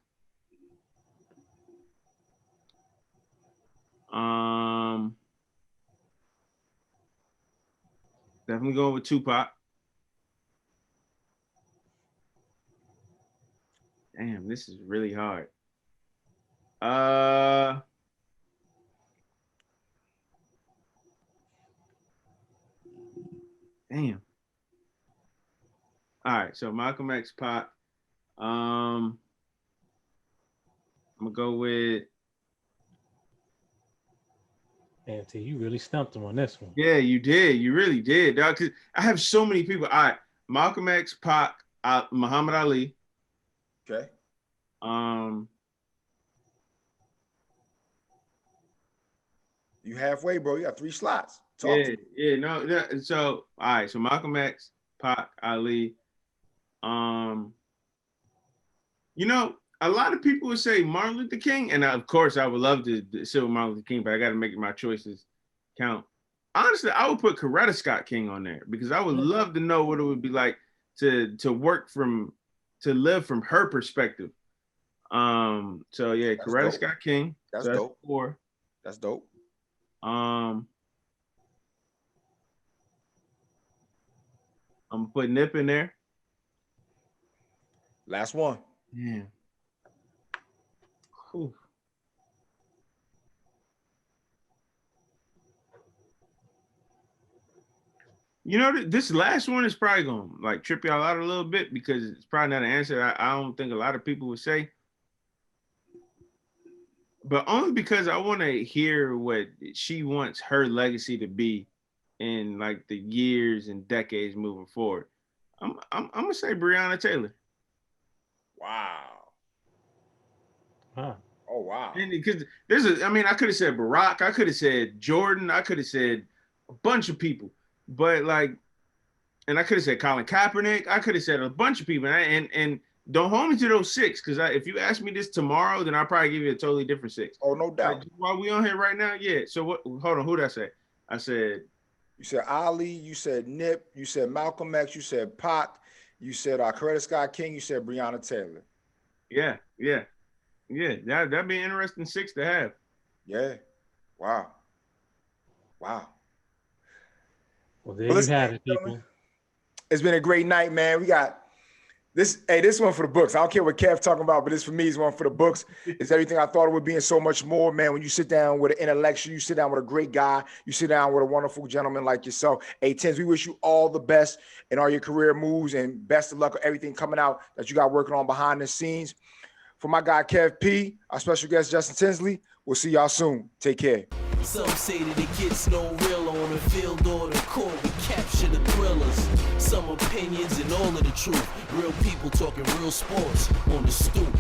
Definitely going with Tupac. Damn, this is really hard. Damn. All right, so Malcolm X, Pac. I'm gonna go with. Damn, T, you really stumped him on this one. Yeah, you did. You really did, dog. Cause I have so many people. All right, Malcolm X, Pac, Muhammad Ali. Okay. You halfway, bro. You got 3 slots. No. So all right, so Malcolm X, Pac, Ali. You know, a lot of people would say Martin Luther King, and of course I would love to sit with Martin Luther King, but I got to make my choices count. Honestly, I would put Coretta Scott King on there because I would love to know what it would be like to live from her perspective. So yeah, That's Coretta dope. Scott King. That's so dope. 4. That's dope. I'm gonna put Nip in there. Last one. Yeah. Whew. You know, this last one is probably gonna like trip y'all out a little bit because it's probably not an answer I don't think a lot of people would say. But only because I want to hear what she wants her legacy to be in like the years and decades moving forward. I'm gonna say Breonna Taylor. Wow. Huh. Oh, wow. And because I could have said Barack, I could have said Jordan, I could have said a bunch of people, but like, and I could have said Colin Kaepernick, I could have said a bunch of people, and don't hold me to those 6, because if you ask me this tomorrow, then I'll probably give you a totally different 6. Oh, no doubt. Like, while we on here right now, yeah. So what? Hold on, who did I say? I said. You said Ali, you said Nip, you said Malcolm X, you said Pac, you said Coretta Scott King, you said Breonna Taylor. Yeah. That'd be an interesting 6 to have. Yeah. Wow. Well, there you have it, people. It's been a great night, man. We got this. Hey, this one for the books. I don't care what Kev talking about, but this for me is one for the books. It's everything I thought it would be and so much more, man. When you sit down with an intellectual, you sit down with a great guy, you sit down with a wonderful gentleman like yourself. Hey, Tins, we wish you all the best in all your career moves and best of luck with everything coming out that you got working on behind the scenes. For my guy, Kev P, our special guest, Justin Tinsley, we'll see y'all soon. Take care. Some say that it gets no real on the field or the court. We capture the thrillers. Some opinions and all of the truth. Real people talking real sports on the stoop.